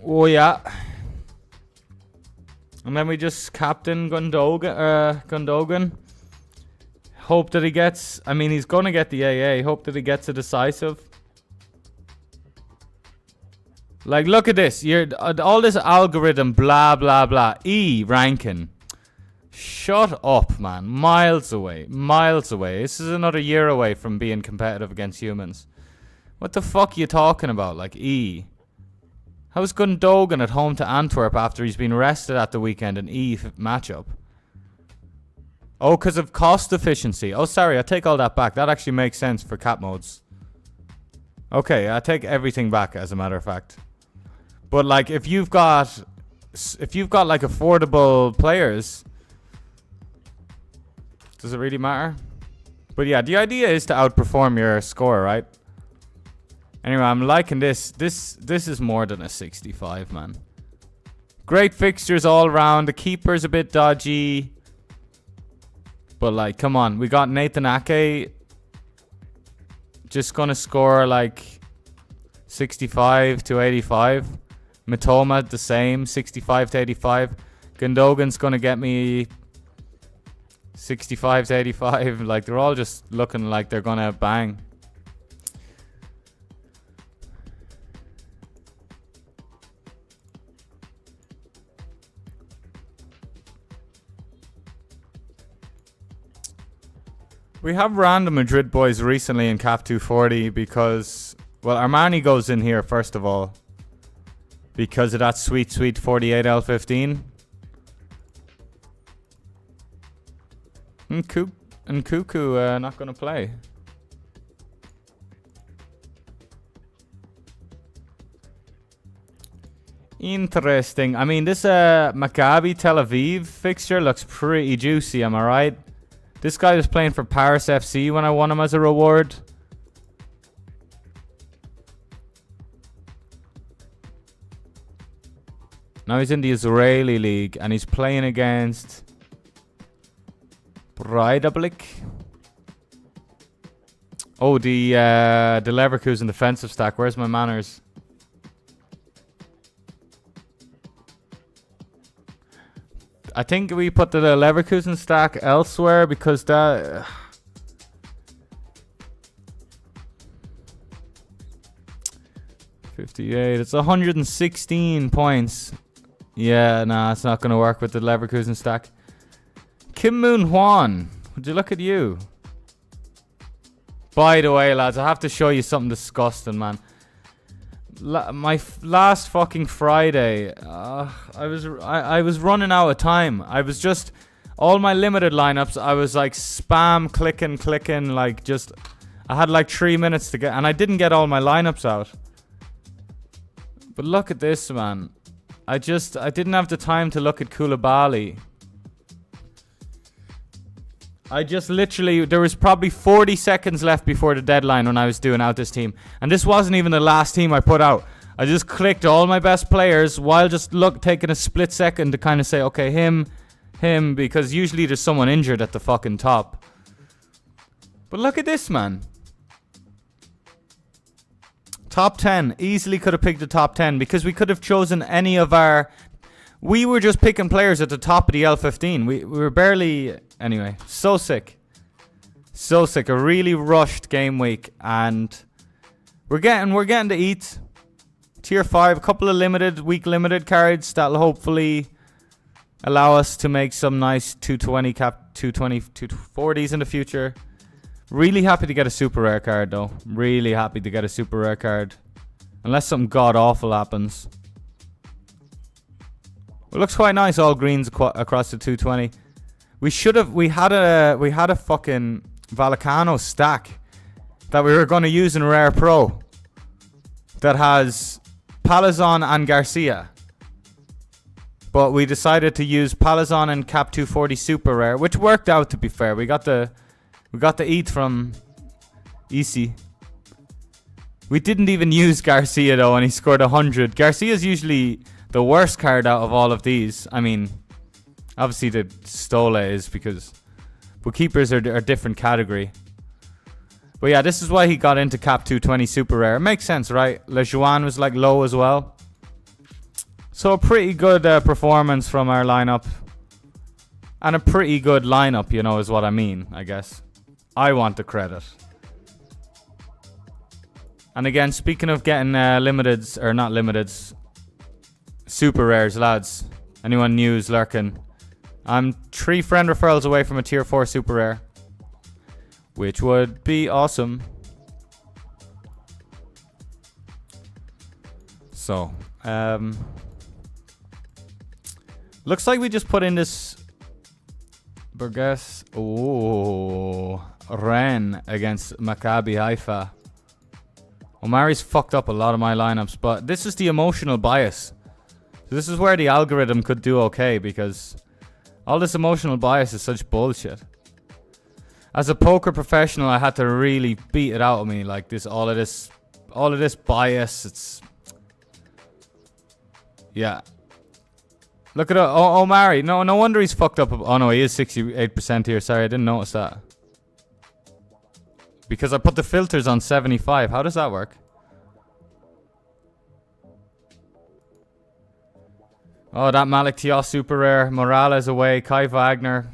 Oh yeah. And then we just captain Gundogan. Hope that he gets... I mean, he's going to get the AA. Hope that he gets a decisive. Like, look at this. All this algorithm, blah, blah, blah. E ranking. Shut up, man. Miles away. Miles away. This is another year away from being competitive against humans. What the fuck are you talking about? Like, E. How's Gundogan at home to Antwerp after he's been rested at the weekend in E matchup? Oh, because of cost efficiency. Oh, sorry, I take all that back. That actually makes sense for cap modes. Okay, I take everything back, as a matter of fact. But like, if you've got like affordable players, does it really matter? But yeah, the idea is to outperform your score, right? Anyway, I'm liking this. This is more than a 65, man. Great fixtures all around. The keeper's a bit dodgy. But like, come on, we got Nathan Ake just gonna score like 65 to 85. Matoma the same, 65 to 85. Gundogan's gonna get me 65 to 85. Like, they're all just looking like they're gonna bang. We have random Madrid boys recently in Cap 240 because, well, Armani goes in here first of all because of that sweet 48 L15. And Cuckoo not going to play. Interesting. I mean, this Maccabi Tel Aviv fixture looks pretty juicy, am I right? This guy was playing for Paris FC when I won him as a reward. Now he's in the Israeli league and he's playing against Breidablik. Oh, the Leverkusen defensive stack. Where's my manners? I think we put the Leverkusen stack elsewhere because that... 58. It's 116 points. Yeah, nah, it's not going to work with the Leverkusen stack. Kim Moon Hwan. Would you look at you? By the way, lads, I have to show you something disgusting, man. My last fucking Friday, I was running out of time. I was just all my limited lineups. I was like spam clicking, like just. I had like 3 minutes to get, and I didn't get all my lineups out. But look at this, man. I didn't have the time to look at Koulibaly. I just literally, there was probably 40 seconds left before the deadline when I was doing out this team. And this wasn't even the last team I put out. I just clicked all my best players while just taking a split second to kind of say, okay, him, because usually there's someone injured at the fucking top. But look at this, man. Top 10. Easily could have picked the top 10 because we could have chosen any of our... We were just picking players at the top of the L15. We were barely... Anyway, so sick. So sick. A really rushed game week. And we're getting to eat. Tier 5. A couple of week limited cards that'll hopefully allow us to make some nice 220 cap 220 240s in the future. Really happy to get a super rare card though. Really happy to get a super rare card. Unless something god awful happens. It looks quite nice, all greens across the 220. We had a fucking Vallecano stack that we were going to use in Rare Pro that has Palazon and Garcia. But we decided to use Palazon and Cap 240 Super Rare, which worked out, to be fair. We got the ETH from Easy. We didn't even use Garcia though, and he scored 100. Garcia's usually the worst card out of all of these. I mean, obviously the Stola is because... But keepers are a different category. But yeah, this is why he got into Cap 220 Super Rare. It makes sense, right? Lejuan was like low as well. So a pretty good performance from our lineup. And a pretty good lineup, you know, is what I mean, I guess. I want the credit. And again, speaking of getting limiteds, or not limiteds, super rares, lads. Anyone new is lurking. I'm 3 friend referrals away from a tier 4 super rare, which would be awesome. So, looks like we just put in this Burgess. Oh, Ren against Maccabi Haifa. Omari's fucked up a lot of my lineups, but this is the emotional bias. So this is where the algorithm could do okay, because all this emotional bias is such bullshit. As a poker professional, I had to really beat it out of me, like this, all of this bias. It's, yeah. Look at Omari. No wonder he's fucked up. Oh no, he is 68% here. Sorry, I didn't notice that. Because I put the filters on 75. How does that work? Oh, that Malik Tios super rare. Morales away. Kai Wagner.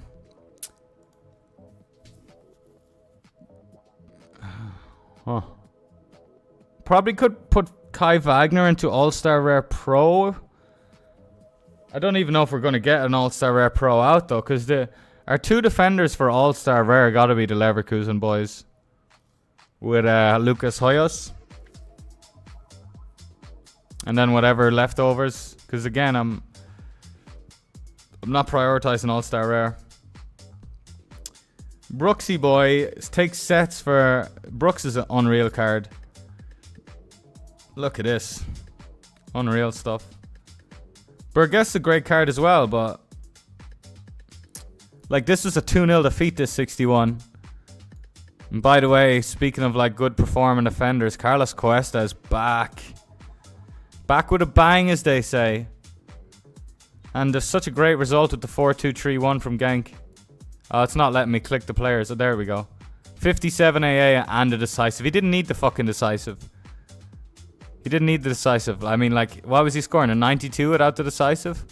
Huh. Probably could put Kai Wagner into All-Star Rare Pro. I don't even know if we're going to get an All-Star Rare Pro out though, because our two defenders for All-Star Rare got to be the Leverkusen boys. With Lucas Hoyos. And then whatever leftovers. Because again, I'm not prioritizing All-Star Rare. Brooksy boy takes sets for... Brooks is an unreal card. Look at this. Unreal stuff. Burgess is a great card as well, but... Like, this was a 2-0 defeat, this 61. And by the way, speaking of like good performing defenders, Carlos Cuesta is back. Back with a bang, as they say. And there's such a great result with the 4-2-3-1 from Genk. Oh, it's not letting me click the players. Oh, there we go. 57 AA and a decisive. He didn't need the fucking decisive. He didn't need the decisive. I mean, like, what was he scoring? A 92 without the decisive?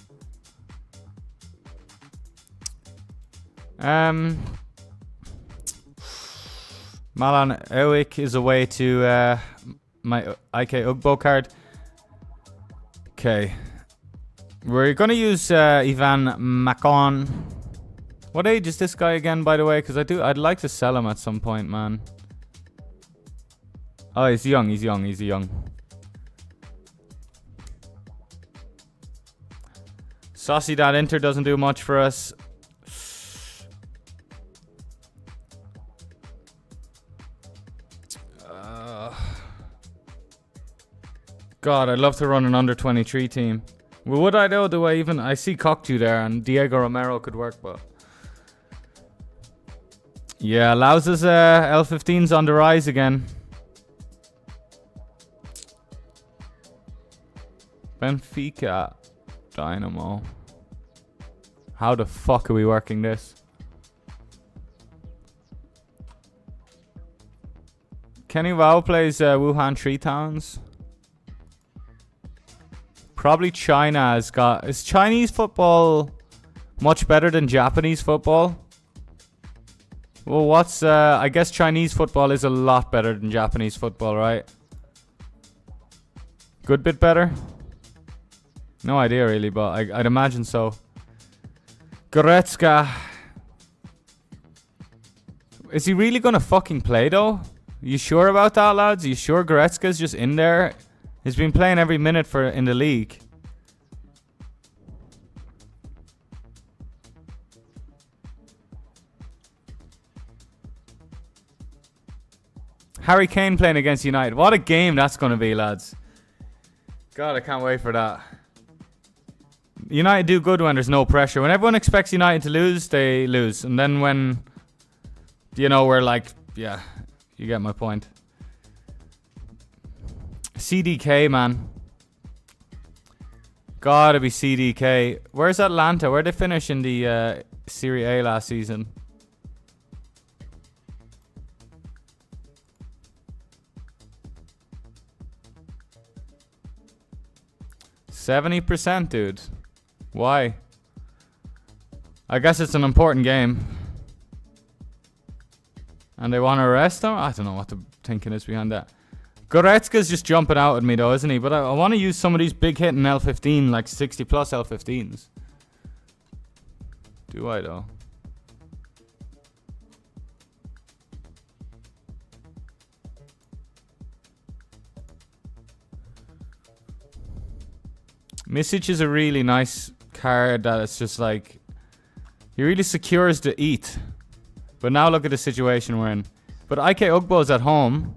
Malan Ewik is away to my IK Ugbo card. Okay. We're going to use Ivan Macon. What age is this guy again, by the way? Because I'd like to sell him at some point, man. Oh, he's young. He's young. Sociedad Inter doesn't do much for us. God, I'd love to run an under 23 team. Well, would I though? I see Cocktu there, and Diego Romero could work, but yeah, Louse's L15's on the rise again. Benfica Dynamo. How the fuck are we working this? Kenny Wow plays Wuhan Tree Towns. Probably China has got... Is Chinese football much better than Japanese football? Well, what's... I guess Chinese football is a lot better than Japanese football, right? Good bit better? No idea, really, but I'd imagine so. Goretzka. Is he really going to fucking play, though? You sure about that, lads? Are you sure Goretzka's just in there? He's been playing every minute in the league. Harry Kane playing against United. What a game that's going to be, lads. God, I can't wait for that. United do good when there's no pressure. When everyone expects United to lose, they lose. And then when, you know, we're like, yeah, you get my point. CDK, man. Gotta be CDK. Where's Atlanta? Where'd they finish in the Serie A last season? %, dude. Why? I guess it's an important game. And they want to arrest him? I don't know what the thinking is behind that. Goretzka's just jumping out at me though, isn't he? But I want to use some of these big hitting L15, like 60 plus L15s. Do I though? Misic is a really nice card that it's just like... He really secures the eat. But now look at the situation we're in. But IK Ugbo's at home.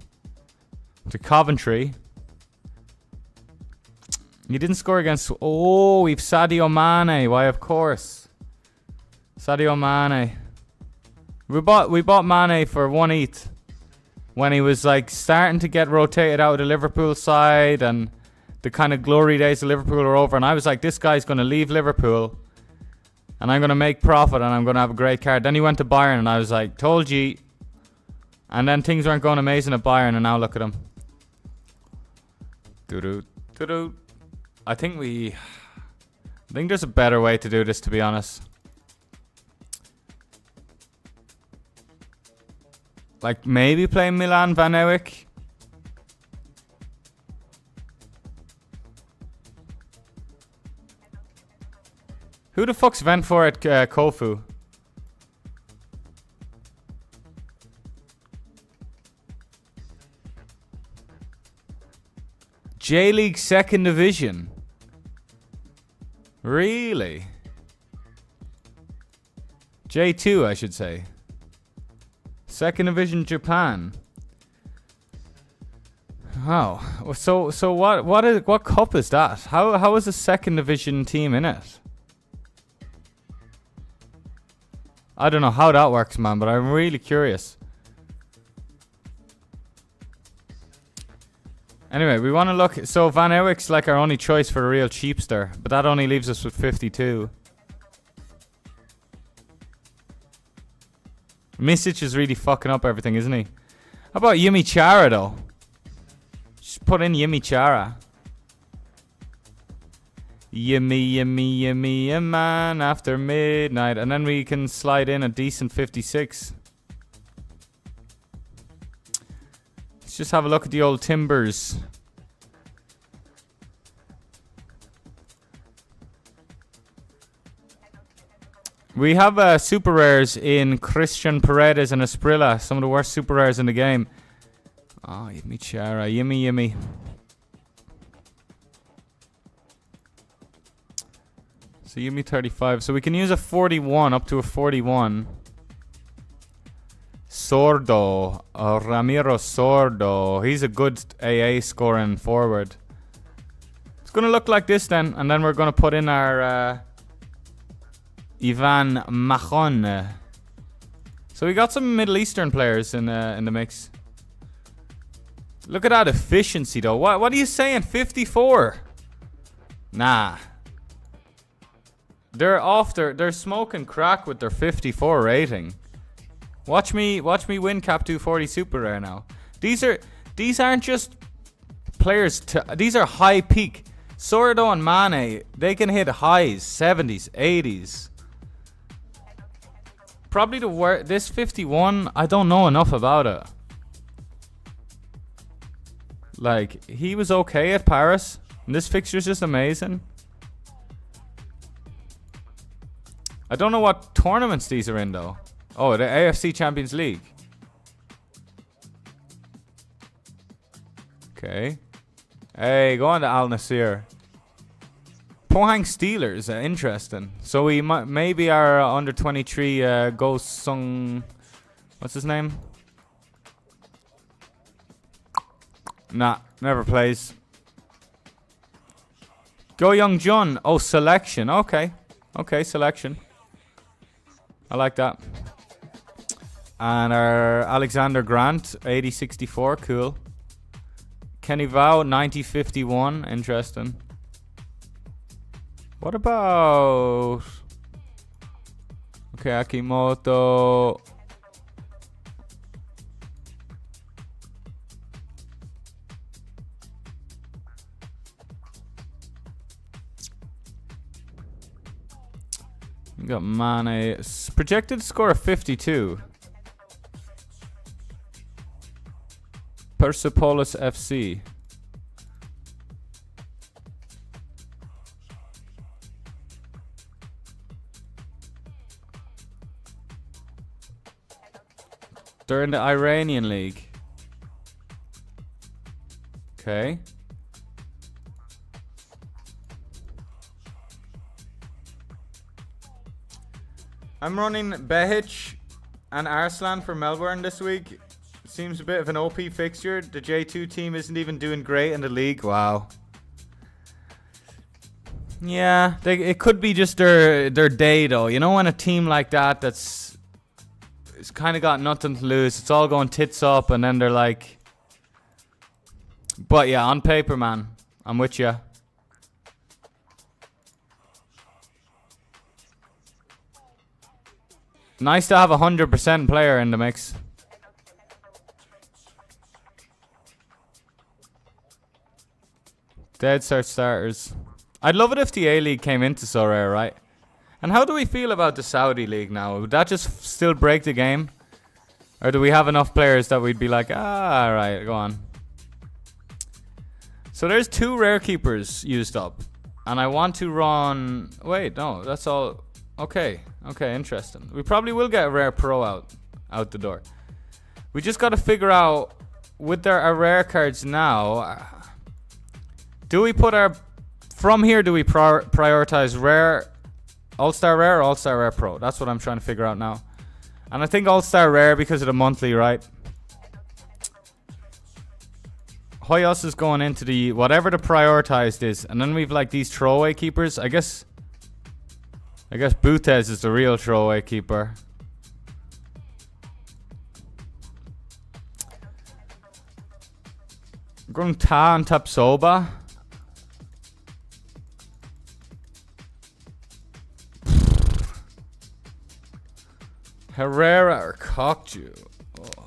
To Coventry. He didn't score against... Oh, we've Sadio Mane. Why, of course. Sadio Mane. We bought Mane for 1 ETH. When he was like starting to get rotated out of the Liverpool side. And the kind of glory days of Liverpool are over, and I was like, this guy's going to leave Liverpool and I'm going to make profit and I'm going to have a great card. Then he went to Bayern and I was like, told you. And then things weren't going amazing at Bayern, and now look at him. I think there's a better way to do this, to be honest. Like maybe play Milan Van Eyck. Who the fuck's Venfor at Kofu? J-League 2nd Division. Really? J2, I should say. 2nd Division Japan. Oh, so what cup is that? How is a 2nd Division team in it? I don't know how that works, man, but I'm really curious. Anyway, we want to look. So Van Eyck's like our only choice for a real cheapster, but that only leaves us with 52. Misic is really fucking up everything, isn't he? How about Yimi Chara though? Just put in Yimi Chara. Yummy, a man after midnight. And then we can slide in a decent 56. Let's just have a look at the old Timbers. We have super rares in Christian Paredes and Esprilla. Some of the worst super rares in the game. Oh, Yummy Chara. Yummy. So Yumi 35. So we can use a 41 up to a 41. Sordo. Ramiro Sordo. He's a good AA scoring forward. It's going to look like this then. And then we're going to put in our Ivan Mahon. So we got some Middle Eastern players in the mix. Look at that efficiency though. What are you saying? 54? Nah. They're smoking crack with their 54 rating. Watch me win Cap 240 Super Rare now. These aren't just players these are high peak. Sordo and Mane, they can hit highs, 70s, 80s. Probably this 51, I don't know enough about it. Like, he was okay at Paris, and this fixture's just amazing. I don't know what tournaments these are in though. Oh, the AFC Champions League. Okay. Hey, go on to Al Nassr. Pohang Steelers, interesting. So we maybe our under 23 Go Sung. What's his name? Nah, never plays. Go Young Jun. Oh, selection. Okay, selection. I like that. And our Alexander Grant, 80-64, cool. Kenny Vow, 90-51, interesting. What about... Okay, Akimoto. We got Mane. Projected score of 52. Persepolis FC. They're in the Iranian league. Okay. I'm running Behic and Arslan for Melbourne this week. Seems a bit of an OP fixture. The J2 team isn't even doing great in the league. Wow. Yeah, it could be just their day though. You know, when a team like that it's kind of got nothing to lose. It's all going tits up, and then they're like. But yeah, on paper, man, I'm with you. Nice to have a 100% player in the mix. Dead start starters. I'd love it if the A-League came into Sorare, right? And how do we feel about the Saudi League now? Would that just still break the game? Or do we have enough players that we'd be like, ah, alright, go on. So there's 2 rare keepers used up. And I want to run... Wait, no, that's all... Okay, interesting. We probably will get a rare pro out the door. We just got to figure out, with our rare cards now... Do we put our... From here, do we prioritize rare... All-Star Rare or All-Star Rare Pro? That's what I'm trying to figure out now. And I think All-Star Rare because of the monthly, right? Hoyos is going into the... Whatever the prioritized is. And then we've like these throwaway keepers. I guess Butez is the real throwaway keeper. I'm going Ta and Tapsoba. Herrera or Kokju? Oh.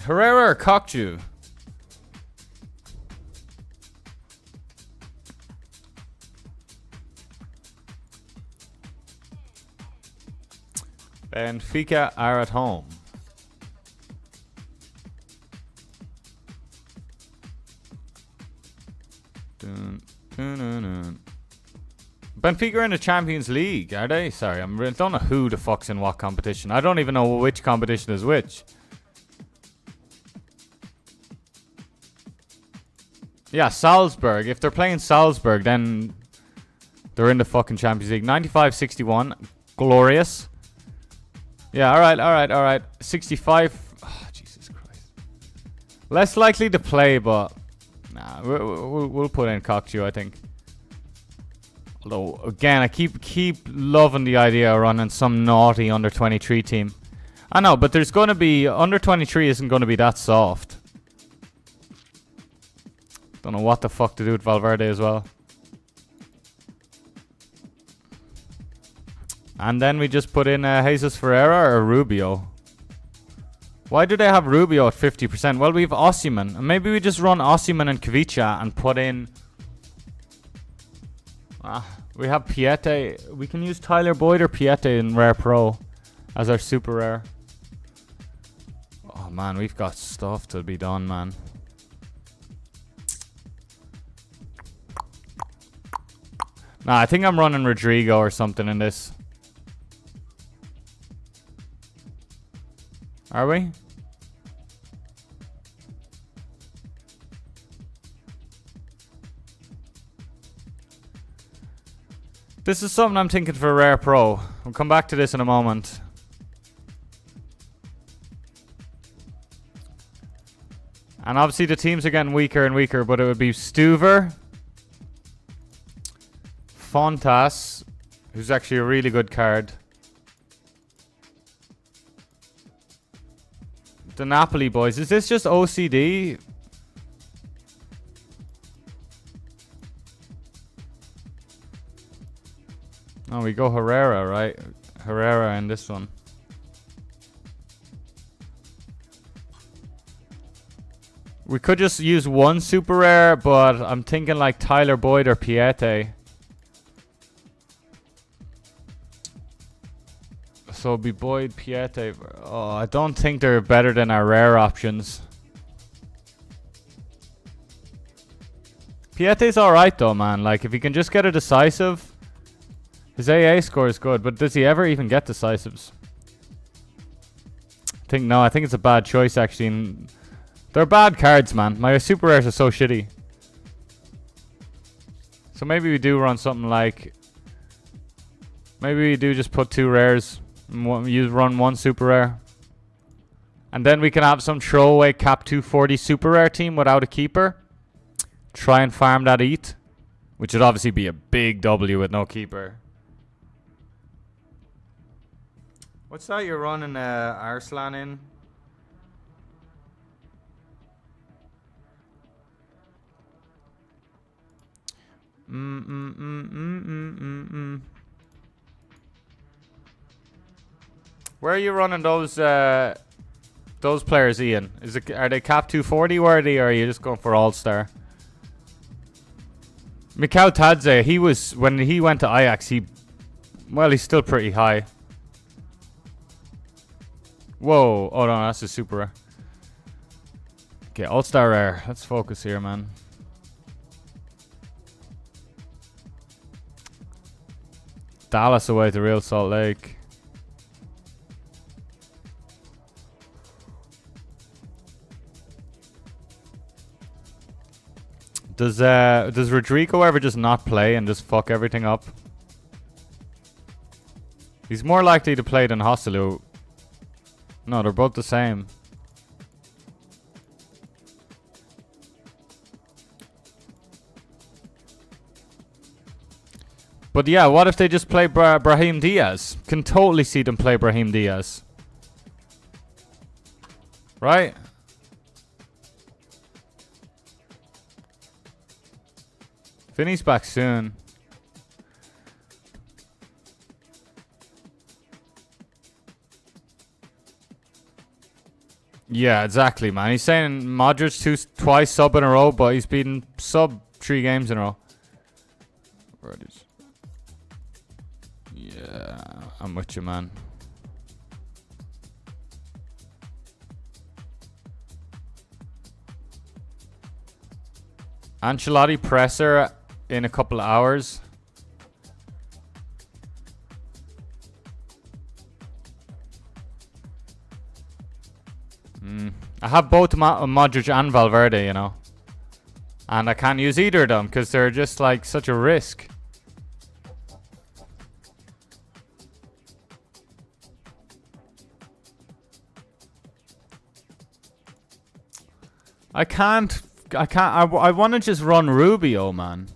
Herrera or Kokju? Benfica are at home. Dun, dun, dun, dun. Benfica are in the Champions League, are they? Sorry, I don't know who the fuck's in what competition. I don't even know which competition is which. Yeah, Salzburg. If they're playing Salzburg, then they're in the fucking Champions League. 95-61. Glorious. Yeah, alright. 65. Oh, Jesus Christ. Less likely to play, but... Nah, we'll put in Kokju, I think. Although, again, I keep loving the idea of running some naughty under-23 team. I know, but there's going to be... Under-23 isn't going to be that soft. Don't know what the fuck to do with Valverde as well. And then we just put in Jesus Ferreira or Rubio. Why do they have Rubio at 50%? Well, we have Osimhen. And maybe we just run Osimhen and Kvicha and put in... we have Piette. We can use Tyler Boyd or Piette in Rare Pro as our super rare. Oh man, we've got stuff to be done, man. Nah, I think I'm running Rodrigo or something in this. Are we? This is something I'm thinking for Rare Pro. We'll come back to this in a moment. And obviously the teams are getting weaker and weaker, but it would be Stuver, Fontas, who's actually a really good card. The Napoli boys. Is this just OCD? Oh, we go Herrera, right? Herrera in this one. We could just use one super rare, but I'm thinking like Tyler Boyd or Piette. So it'd be Boyd, Piette. Oh, I don't think they're better than our rare options. Piette's alright though, man. Like, if he can just get a decisive. His AA score is good, but does he ever even get decisives? I think it's a bad choice, actually. And they're bad cards, man. My super rares are so shitty. So maybe we do run something like... Maybe we do just put 2 rares. And run 1 super rare. And then we can have some throwaway cap 240 super rare team without a keeper. Try and farm that ETH. Which would obviously be a big W with no keeper. What's that you're running Arslan in? Where are you running those players, Ian? Are they cap 240 worthy, or are you just going for all-star? Mikau Tadze, when he went to Ajax, he's still pretty high. Whoa, oh no, that's a super rare. Okay, all-star rare. Let's focus here, man. Dallas away to Real Salt Lake. Does Rodrigo ever just not play and just fuck everything up? He's more likely to play than Hosselu. No, they're both the same. But yeah, what if they just play Brahim Diaz? Can totally see them play Brahim Diaz. Right? Vinny's back soon. Yeah, exactly, man. He's saying Modric twice sub in a row, but he's been sub 3 games in a row. Where it is? Yeah, I'm with you, man. Ancelotti presser in a couple of hours. I have both Modric and Valverde, you know. And I can't use either of them because they're just like such a risk. I want to just run Rubio, man.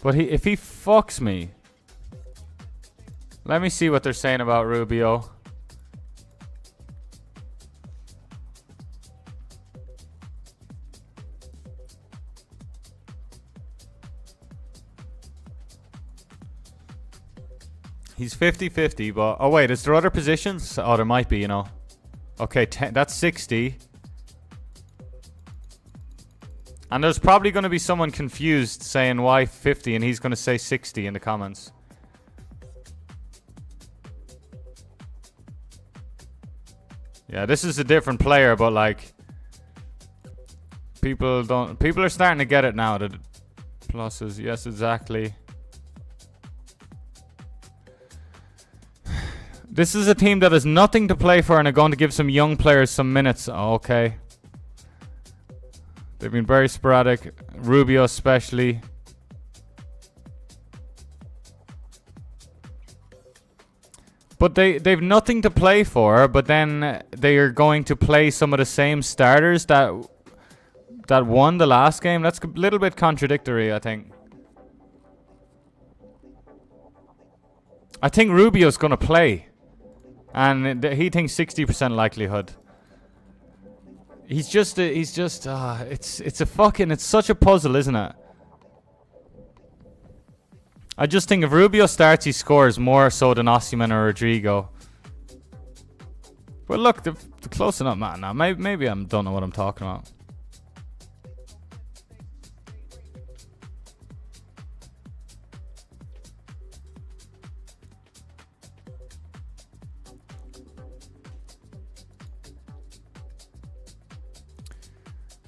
But if he fucks me. Let me see what they're saying about Rubio. He's 50-50, but... Oh, wait, is there other positions? Oh, there might be, you know. Okay, that's 60. And there's probably going to be someone confused saying why 50, and he's going to say 60 in the comments. Yeah, this is a different player, but like... People are starting to get it now. The pluses, yes, exactly. This is a team that has nothing to play for and are going to give some young players some minutes. Oh, okay. They've been very sporadic. Rubio especially. But they've nothing to play for, but then they are going to play some of the same starters that won the last game. That's a little bit contradictory, I think. I think Rubio's going to play. And he thinks 60% likelihood. It's such a puzzle, isn't it? I just think if Rubio starts, he scores more so than Osimhen or Rodrigo. But look, they're close enough, man. Now maybe I don't know what I'm talking about.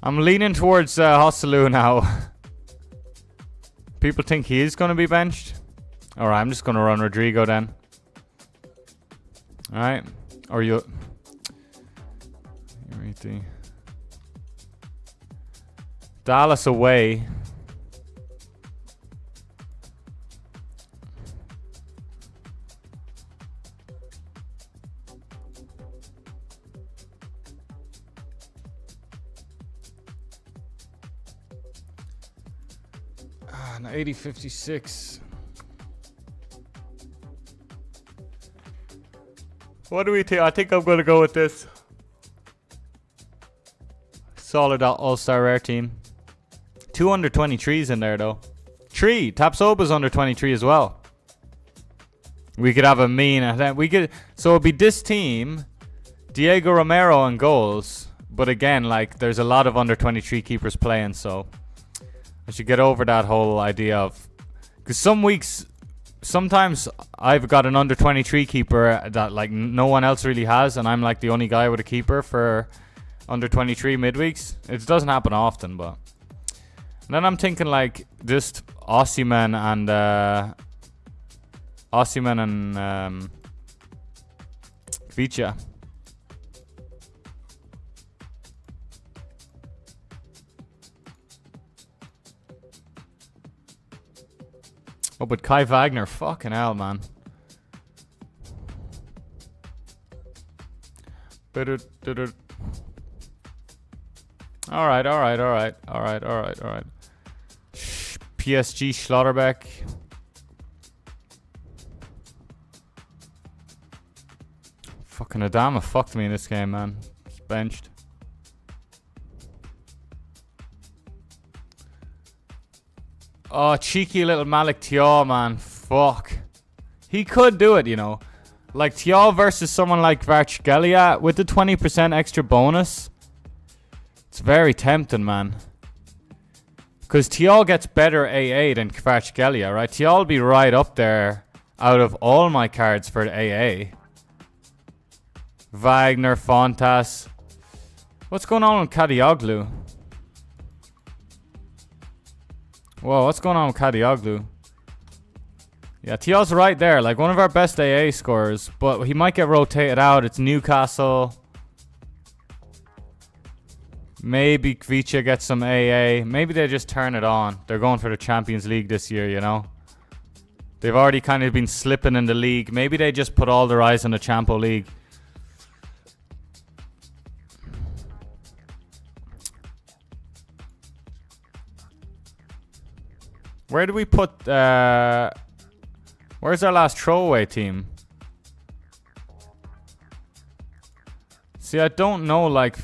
I'm leaning towards Hosselu now. People think he is going to be benched. Alright, I'm just going to run Rodrigo then. Alright. Or you... Dallas away. An 80-56. What do we think? I think I'm going to go with this. Solid all-star rare team. 223s in there though. 3. Tapsoba's under 23 as well. We could have a mean. So it'd be this team, Diego Romero and goals. But again, like, there's a lot of under 23 keepers playing, so I should get over that whole idea of, because sometimes I've got an under 23 keeper that like no one else really has, and I'm like the only guy with a keeper for under 23 midweeks. It doesn't happen often, but and then I'm thinking like just Osimhen and Kvicha. Oh, but Kai Wagner, fucking hell, man. Alright. PSG Schlotterbeck. Fucking Adama fucked me in this game, man. He's benched. Oh, cheeky little Malik Thiaw, man. Fuck. He could do it, you know. Like, Thiaw versus someone like Kvaratskhelia with the 20% extra bonus. It's very tempting, man. Because Thiaw gets better AA than Kvaratskhelia, right? Thiaw will be right up there out of all my cards for the AA. Wagner, Fontas. What's going on with Kadioglu? Whoa, what's going on with Kadioglu? Yeah, Thiaw's right there. Like, one of our best AA scorers. But he might get rotated out. It's Newcastle. Maybe Kvicha gets some AA. Maybe they just turn it on. They're going for the Champions League this year, you know? They've already kind of been slipping in the league. Maybe they just put all their eyes on the Champo League. Where do we put... where's our last throwaway team? See, I don't know, like...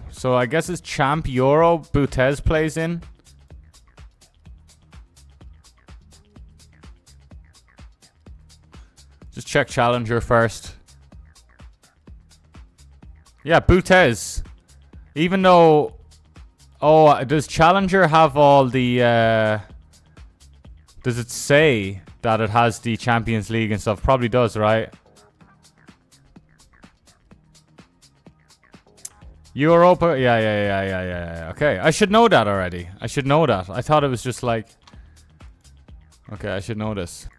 So I guess it's Champ Euro. Boutez plays in. Just check Challenger first. Yeah, Boutez. Even though... Oh, does Challenger have all the... does it say that it has the Champions League and stuff? Probably does, right? Europa? Yeah. Okay, I should know that already. I should know that. I thought it was just like... Okay, I should know this.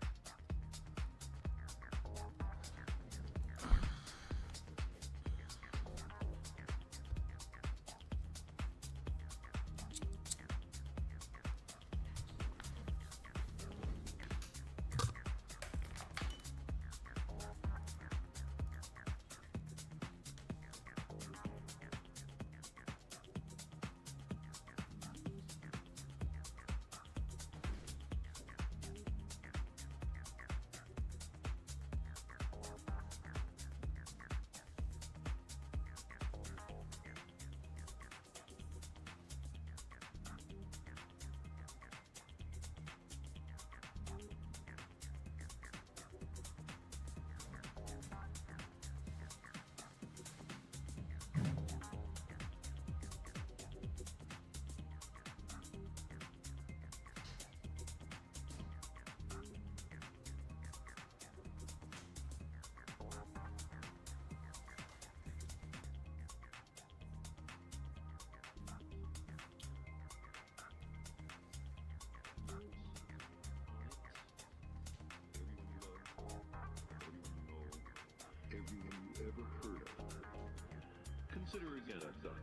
Consider again a duck.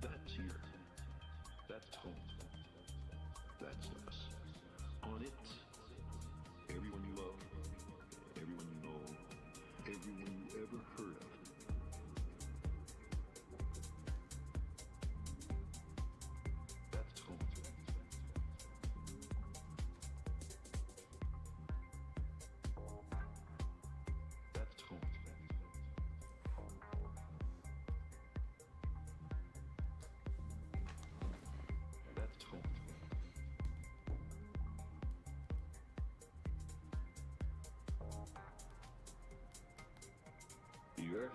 That's here. That's home. That's us. On it, everyone you love, everyone you know, everyone you ever heard of. That's home. That's home. That's home. Miller.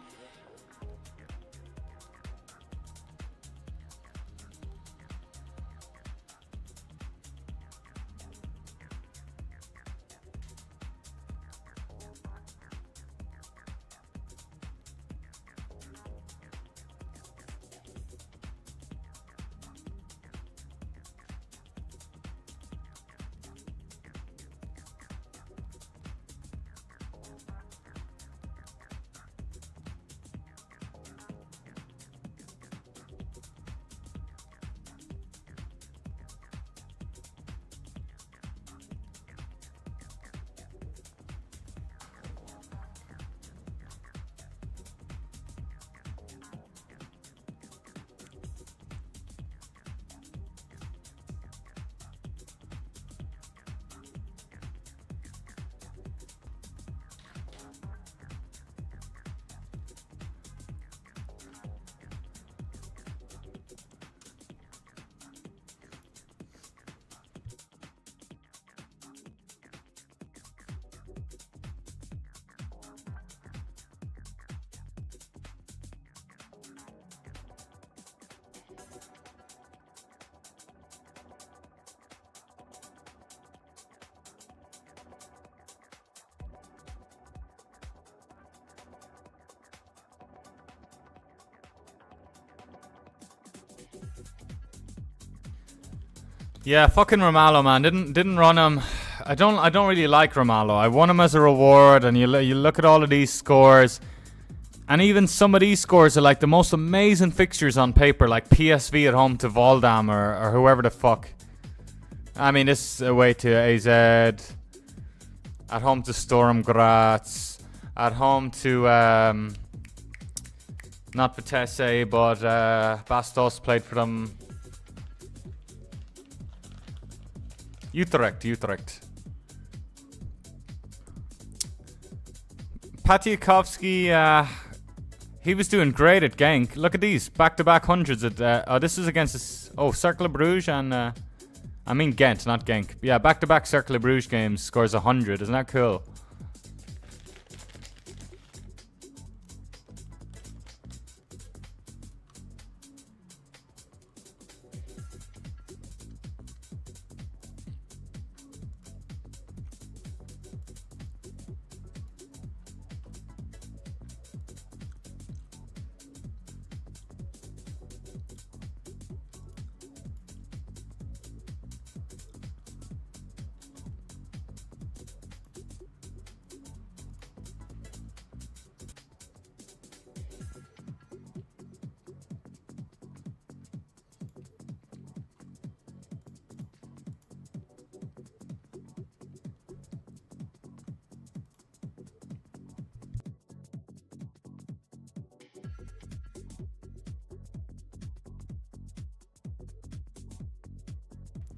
Yeah, fucking Romalo, man. Didn't run him. I don't really like Romalo. I won him as a reward, and you look at all of these scores, and even some of these scores are like the most amazing fixtures on paper, like PSV at home to Voldam or whoever the fuck. I mean, this is away to AZ, at home to Storm Graz, at home to not Vitesse, but Bastos played for them. Utrecht. Patiakovsky, he was doing great at Genk. Look at these back-to-back hundreds. This is against Cercle Bruges and I mean Ghent, not Genk. Yeah, back-to-back Cercle Bruges games, scores 100. Isn't that cool?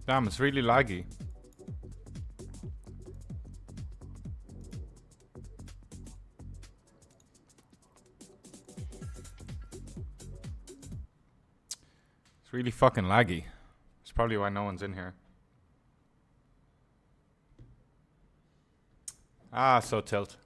Damn, it's really laggy. It's really fucking laggy. It's probably why no one's in here. Ah, so tilt.